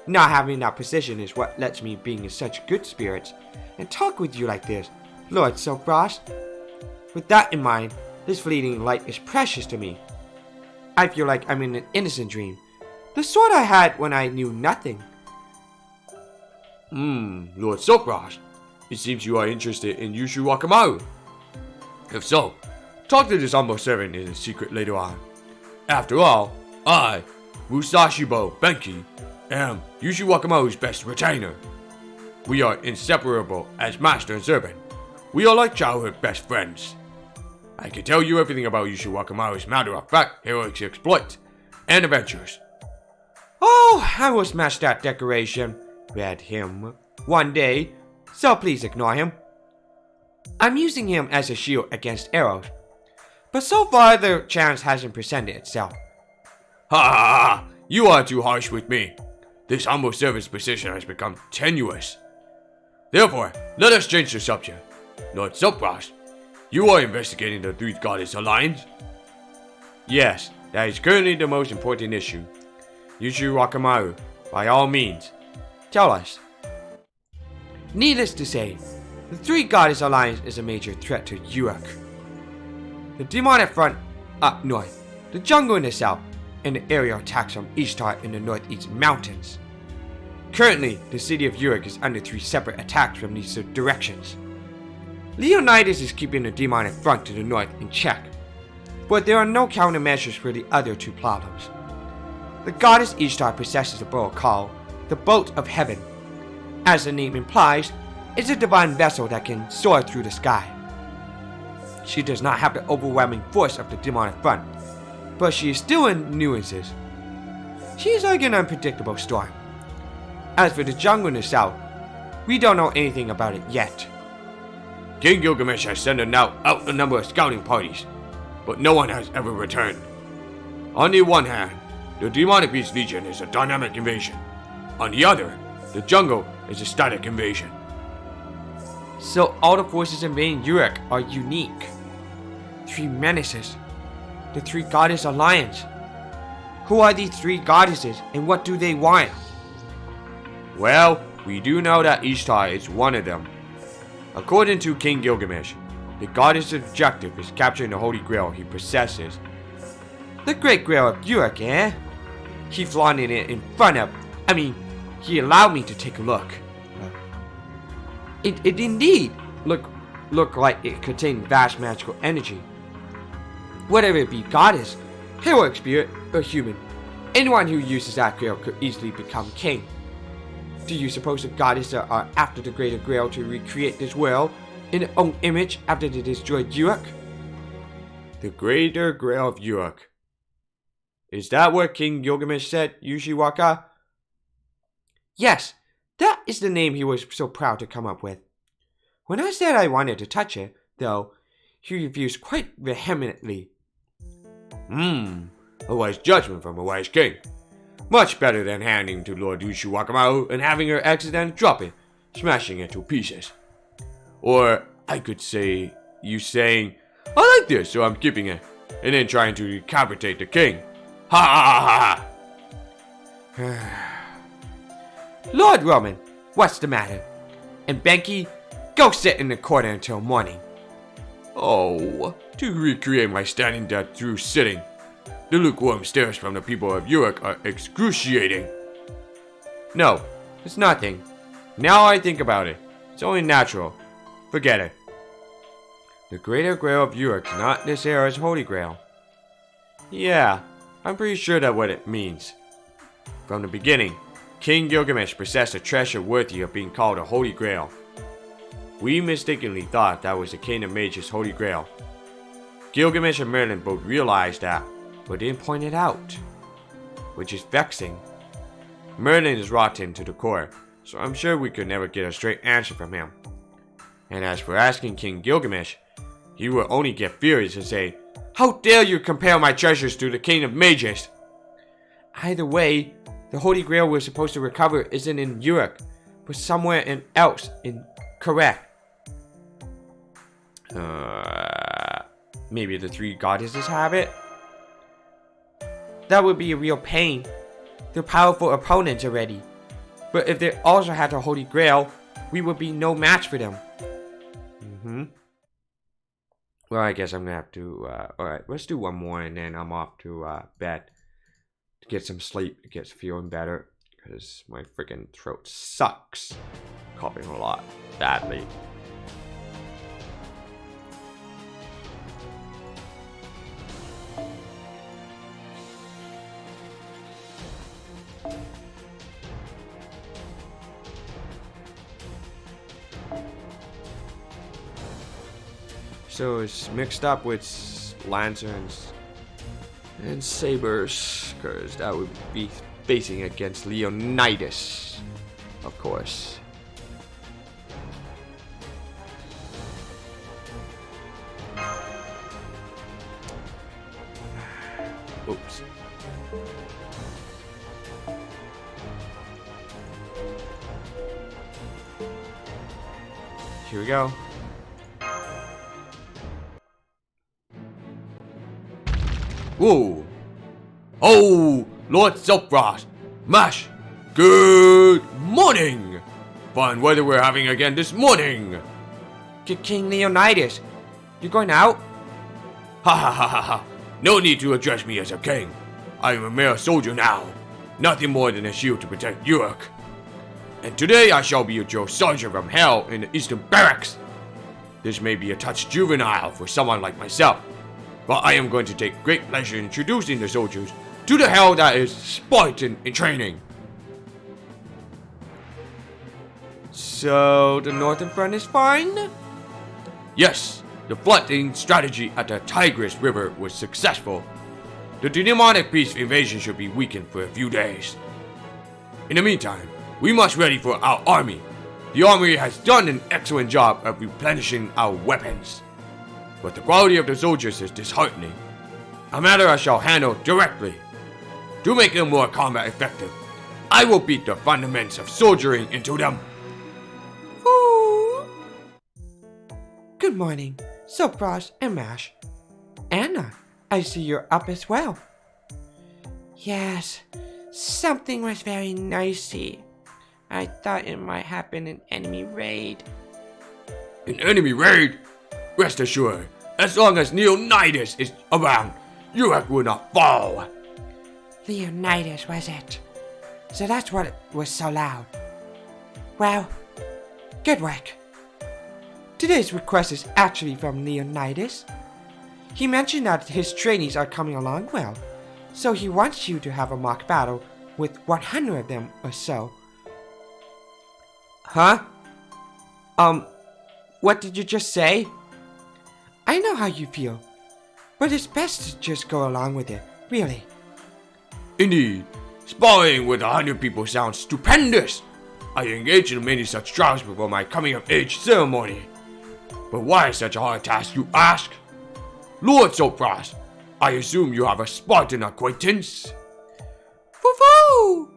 Not having that position is what lets me be in such good spirits and talk with you like this, Lord Silkfrost. With that in mind, this fleeting light is precious to me. I feel like I'm in an innocent dream, the sort I had when I knew nothing. Lord Silkfrost, it seems you are interested in Yushiwakamaru. If so, talk to this humble servant in secret later on. After all, I, Musashibo Benki, am Yushiwakamaru's best retainer. We are inseparable as master and servant. We are like childhood best friends. I can tell you everything about Yushiwakamaru's matter-of-fact heroic exploits and adventures. Oh, I will smash that decoration, read him, one day, so please ignore him. I'm using him as a shield against arrows, but so far the chance hasn't presented itself. Ha ha ha! You are too harsh with me. This humble servant's position has become tenuous. Therefore, let us change the subject. Lord Silkfrost, you are investigating the Three Goddess Alliance? Yes, that is currently the most important issue. Yushiwakamaru, by all means, tell us. Needless to say, the Three Goddess Alliance is a major threat to Uruk. The demonic front up north, the jungle in the south, and the aerial attacks from Ishtar in the northeast mountains. Currently, the city of Uruk is under 3 separate attacks from these directions. Leonidas is keeping the demonic front to the north in check, but there are no countermeasures for the other 2 problems. The goddess Ishtar possesses a bow called the Boat of Heaven. As the name implies, it's a divine vessel that can soar through the sky. She does not have the overwhelming force of the demonic front, but she is still in nuances. She is like an unpredictable storm. As for the jungle in the south, we don't know anything about it yet. King Gilgamesh has sent out a number of scouting parties, but no one has ever returned. On the one hand, the Demonic Beast Legion is a dynamic invasion. On the other, the jungle is a static invasion. So all the forces invading Uruk are unique. 3 menaces. The Three Goddess Alliance. Who are these 3 goddesses and what do they want? Well, we do know that Ishtar is one of them. According to King Gilgamesh, the goddess' objective is capturing the Holy Grail he possesses. The Great Grail of Uruk, eh? He flaunted it in front of... he allowed me to take a look. It indeed looked like it contained vast magical energy. Whether it be goddess, heroic spirit, or human, anyone who uses that grail could easily become king. Do you suppose the goddesses are after the Greater Grail to recreate this world in their own image after they destroyed Uruk? The Greater Grail of Uruk. Is that what King Gilgamesh said, Yushiwaka? Yes, that is the name he was so proud to come up with. When I said I wanted to touch it, though, he refused quite vehemently. A wise judgment from a wise king. Much better than handing to Lord Yushiwakamaru and having her accidentally drop it, smashing it to pieces. Or I could say, you saying, I like this, so I'm keeping it, and then trying to decapitate the king. Ha ha ha ha! Lord Roman, what's the matter? And Benki, go sit in the corner until morning. Oh, to recreate my standing death through sitting. The lukewarm stares from the people of Uruk are excruciating. No, it's nothing. Now I think about it, it's only natural. Forget it. The Greater Grail of Uruk is not this era's Holy Grail. Yeah, I'm pretty sure that's what it means. From the beginning, King Gilgamesh possessed a treasure worthy of being called a Holy Grail. We mistakenly thought that was the King of Mages' Holy Grail. Gilgamesh and Merlin both realized that, but didn't point it out, which is vexing. Merlin is rotten to the core, so I'm sure we could never get a straight answer from him. And as for asking King Gilgamesh, he will only get furious and say, "How dare you compare my treasures to the King of Mages?" Either way, the Holy Grail we're supposed to recover isn't in Europe, but somewhere else incorrect. Maybe the three goddesses have it? That would be a real pain. They're powerful opponents already. But if they also had the Holy Grail, we would be no match for them. Well, I guess I'm gonna have to, alright, let's do one more and then I'm off to, bed. To get some sleep, to get feeling better. Because my freaking throat sucks. Coughing a lot. Badly. So it's mixed up with lanterns and sabers, because that would be facing against Leonidas, of course. Oops. Here we go. Whoa! Oh, Lord Silfrost, Mash, good morning! Fine weather we're having again this morning! King Leonidas, you're going out? Ha ha ha ha ha! No need to address me as a king. I am a mere soldier now. Nothing more than a shield to protect York. And today I shall be a Joe Soldier from hell in the Eastern Barracks. This may be a touch juvenile for someone like myself, but I am going to take great pleasure in introducing the soldiers to the hell that is Spartan in training. So the northern front is fine? Yes, the flooding strategy at the Tigris River was successful. The demonic beast invasion should be weakened for a few days. In the meantime, we must ready for our army. The army has done an excellent job of replenishing our weapons, but the quality of the soldiers is disheartening. A matter I shall handle directly. To make them more combat effective, I will beat the fundamentals of soldiering into them. Ooh. Good morning, Silfrost and Mash. Anna, I see you're up as well. Yes, something was very nicey. I thought it might happen in enemy raid. An enemy raid? Rest assured, as long as Leonidas is around, York will not fall. Leonidas, was it? So that's what was so loud. Well, good work. Today's request is actually from Leonidas. He mentioned that his trainees are coming along well, so he wants you to have a mock battle with 100 of them or so. Huh? What did you just say? I know how you feel, but it's best to just go along with it, really. Indeed, sparring with 100 people sounds stupendous. I engaged in many such trials before my coming of age ceremony. But why such a hard task, you ask? Lord Silfrost, I assume you have a Spartan acquaintance? Foo-foo!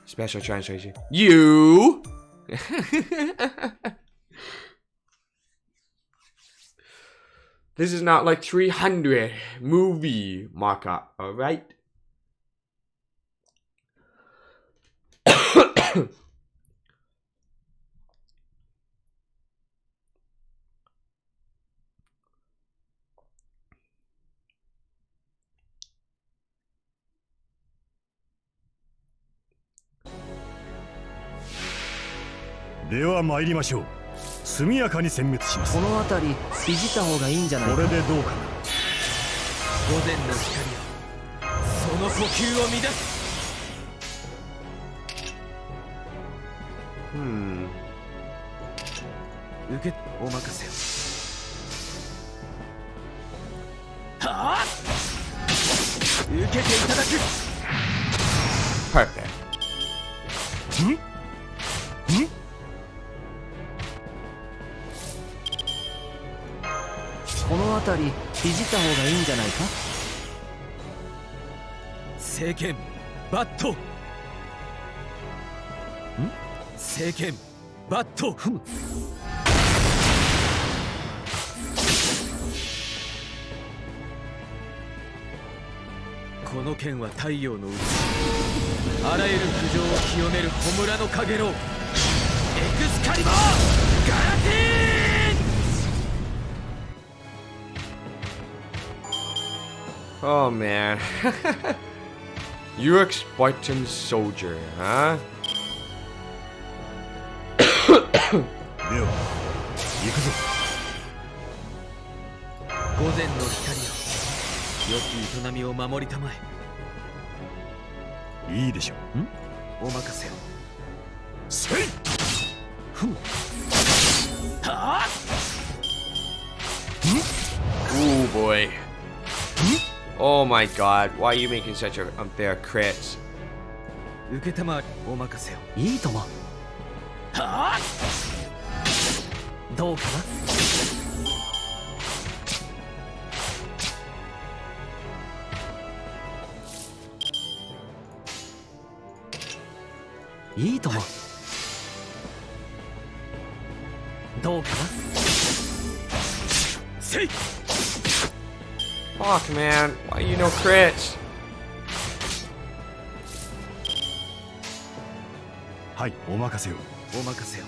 Special translation. You? This is not like 300 movie markup, alright?では参りましょう。速やかに殲滅します。この辺りいじった方がいいんじゃないか。これでどうかな。午前の光よ、その呼吸を乱す。受けお任せを。はあ受けていただく。 Perfect. この辺りいじった方がいいんじゃないか。聖剣バット。聖剣バット。ふむ。この剣は太陽のうち、あらゆる苦情を清める焔のかげろう、エクスカリバーガラティーン。 Oh man. You're Spartan soldier, huh? では行くぞ。午前の光よ、良き営みを守りたまえ。いいでしょう。お任せを。せい。ふむ。はあ。Oh boy. Oh my god. Why are you making such an unfair crits? 受けたまわりお任せを。いいとも。はあ。どうかな。いいとも。どうかな。せい。 Fuck man. Why you no crits? はい、お任せを。お任せを。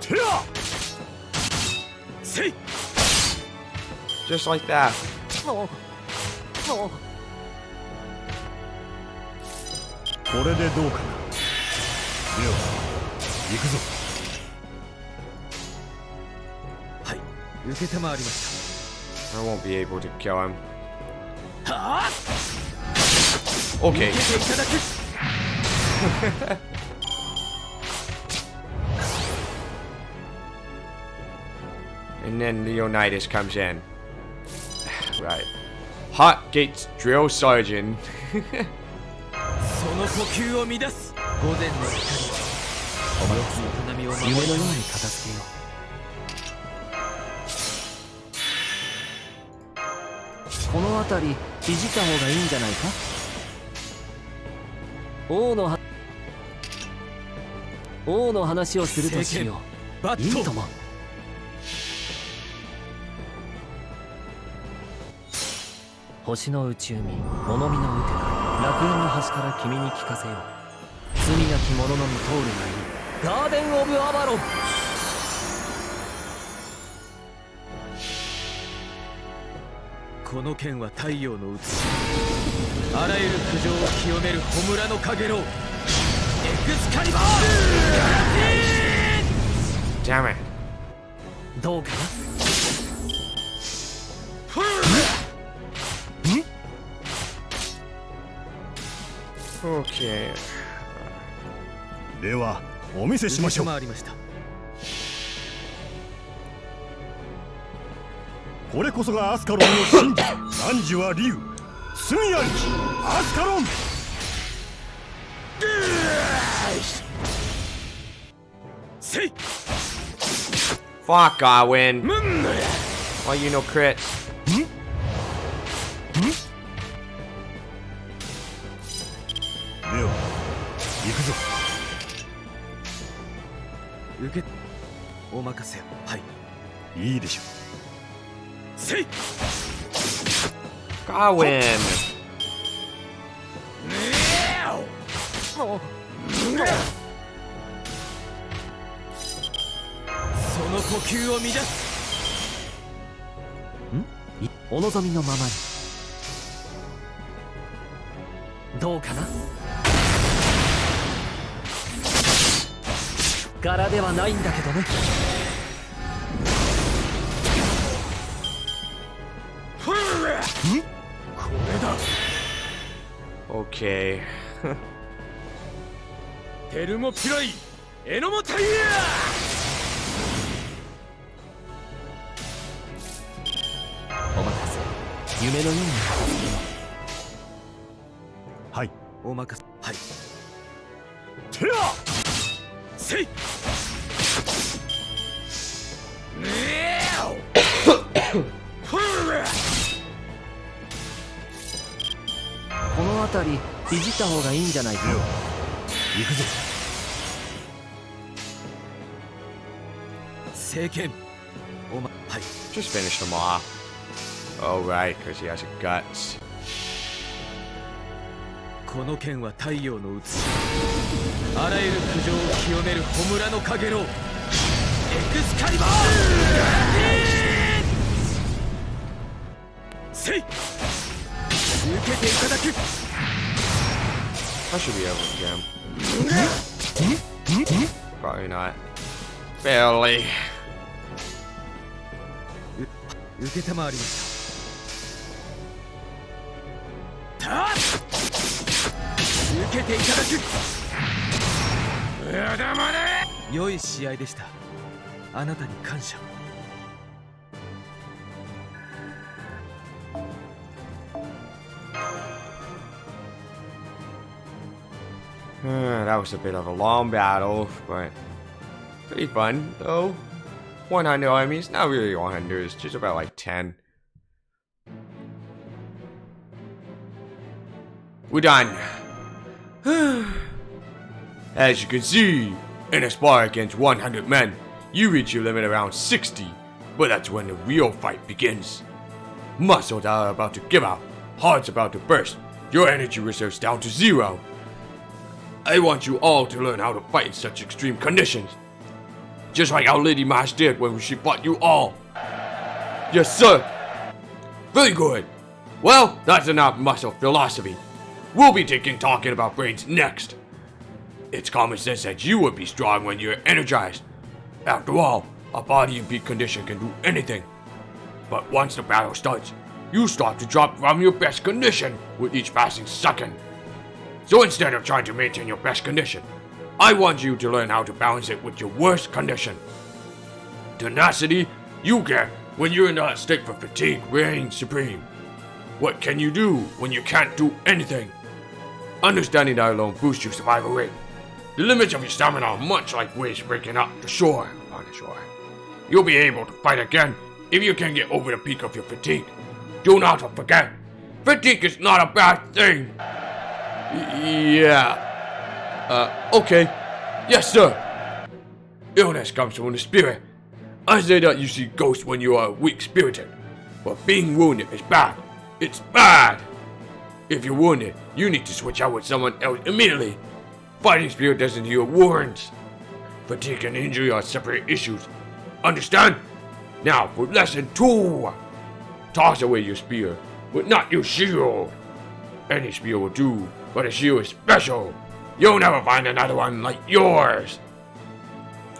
てや。せい。 Just like that. もう。もう。これでどうかな。では行くぞ。はい、受けたまわりまし I won't be able to kill him. た。はあ。 Okay. 受けていただく。 And then Leonidas comes in. Right. Hot Gates Drill Sergeant. その呼吸を乱す午前の光を、お前の営みを守り夢のように片付けよう。この辺りいじった方がいいんじゃないか。王の話をするとしよう。いいとも。星の内海、物見のウテナ、楽園の端から君に聞かせよう。罪なき者のみ通るがいい。ガーデン・オブ・アバロン。この剣は太陽のうつし、あらゆる苦情を清める焔のかげろう、エクスカリバーガラティーン。 Damn it. どうかな。Okay. ではお見せしましょう。回りました。これこそがアスカロンの真実。汝は竜、罪ありきアスカロン。せい。 Fuck, Arwen. Why you no crits? では行くぞ。受けお任せを。はい、いいでしょう。せい。 Arwen. その呼吸を乱す。お望みのままに。どうかな。柄ではないんだけどね。これだ。 Okay. テルモピライエノモタイヤ夢のように片付けよはい。う。お任せ。はい。てやせいこの辺りいじった方がいいんじゃないか。行くぞ。聖剣。おま、はい。 Just finish them off. Oh, right, because he has a guts. この剣は太陽の写し、あらゆる苦情を清める焔のかげろう、エクスカリバー。せい、受けていただく。 I should be able to get him. Probably not. Barely. 受けたまわりました。受けていただく。良い試合でした。あなたに感謝。That was a bit of a long battle, but pretty fun, though. 100 enemies, not really 100, it's just about like 10. We're done. As you can see, in a spar against 100 men, you reach your limit around 60, but that's when the real fight begins. Muscles are about to give out, hearts about to burst, your energy reserves down to 0. I want you all to learn how to fight in such extreme conditions. Just like our Lady Mash did when she fought you all. Yes, sir. Very good. Well, that's enough muscle philosophy. We'll be talking about brains next. It's common sense that you would be strong when you're energized. After all, a body in peak condition can do anything. But once the battle starts, you start to drop from your best condition with each passing second. So instead of trying to maintain your best condition, I want you to learn how to balance it with your worst condition. Tenacity you get when you're in a state for fatigue reigns supreme. What can you do when you can't do anything? Understanding that alone boosts your survival rate. The limits of your stamina are much like waves breaking up the shore on the shore. You'll be able to fight again if you can get over the peak of your fatigue. Do not forget, fatigue is not a bad thing. Yeah. Okay. Yes, sir. Illness comes from the spirit. I say that you see ghosts when you are weak-spirited. But being wounded is bad. It's bad. If you're wounded, you need to switch out with someone else immediately. Fighting spirit doesn't heal wounds. Fatigue and injury are separate issues. Understand? Now for lesson 2. Toss away your spear, but not your shield. Any spear will do, but a shield is special. You'll never find another one like yours.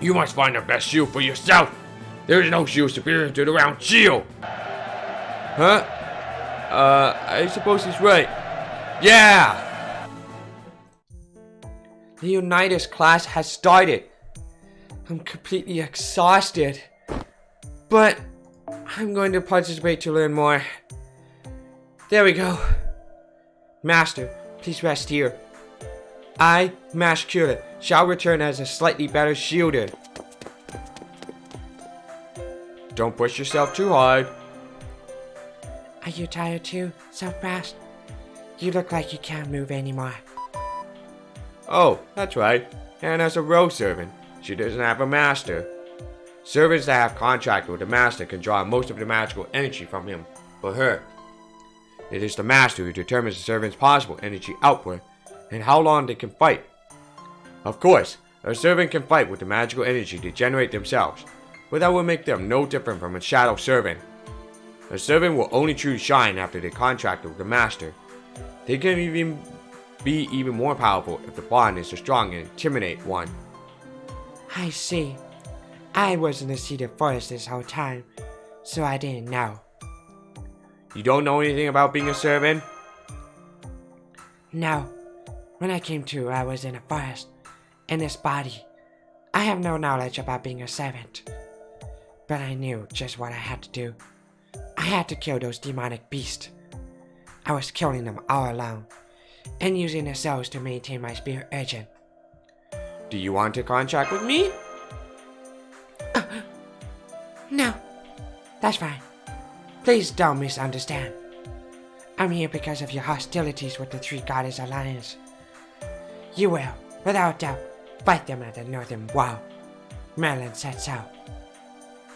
You must find the best shield for yourself. There is no shield superior to the round shield. Huh? I suppose he's right. Yeah! The Unitas class has started. I'm completely exhausted. But I'm going to participate to learn more. There we go. Master, please rest here. I, Mash Cura, shall return as a slightly better shielder. Don't push yourself too hard. Are you tired too, so fast? You look like you can't move anymore. Oh, that's right. Anna's a row servant. She doesn't have a master. Servants that have contracted with the master can draw most of the magical energy from him. For her, it is the master who determines the servant's possible energy output and how long they can fight. Of course, a servant can fight with the magical energy they generate themselves, but that will make them no different from a shadow servant. A servant will only truly shine after they contracted with the master. They can be even more powerful if the bond is a strong and intimidate one. I see. I was in the Cedar Forest this whole time, so I didn't know. You don't know anything about being a servant? No. When I came to, I was in a forest, in this body. I have no knowledge about being a servant. But I knew just what I had to do. I had to kill those demonic beasts. I was killing them all alone, and using their souls to maintain my spirit urgent. Do you want to contract with me? No, that's fine. Please don't misunderstand. I'm here because of your hostilities with the Three Goddess Alliance. You will, without doubt, fight them at the Northern Wall. Merlin said so.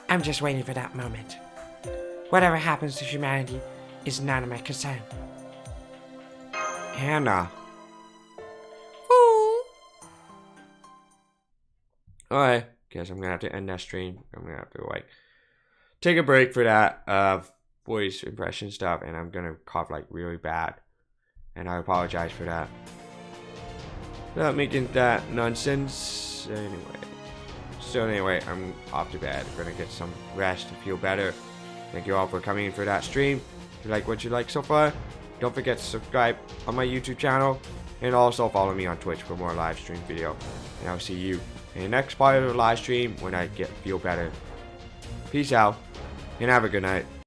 I'm just waiting for that moment. Whatever happens to humanity is none of my concern. Hannah. Alright, guess I'm gonna have to end that stream. I'm gonna have to like take a break for that voice impression stuff, and I'm gonna cough like really bad, and I apologize for that. Not making that nonsense anyway. I'm off to bed. I'm gonna get some rest to feel better. Thank you all for coming in for that stream. If you like what you like so far, don't forget to subscribe on my YouTube channel, and also follow me on Twitch for more live stream video. And I'll see you in the next part of the live stream when I feel better. Peace out, and have a good night.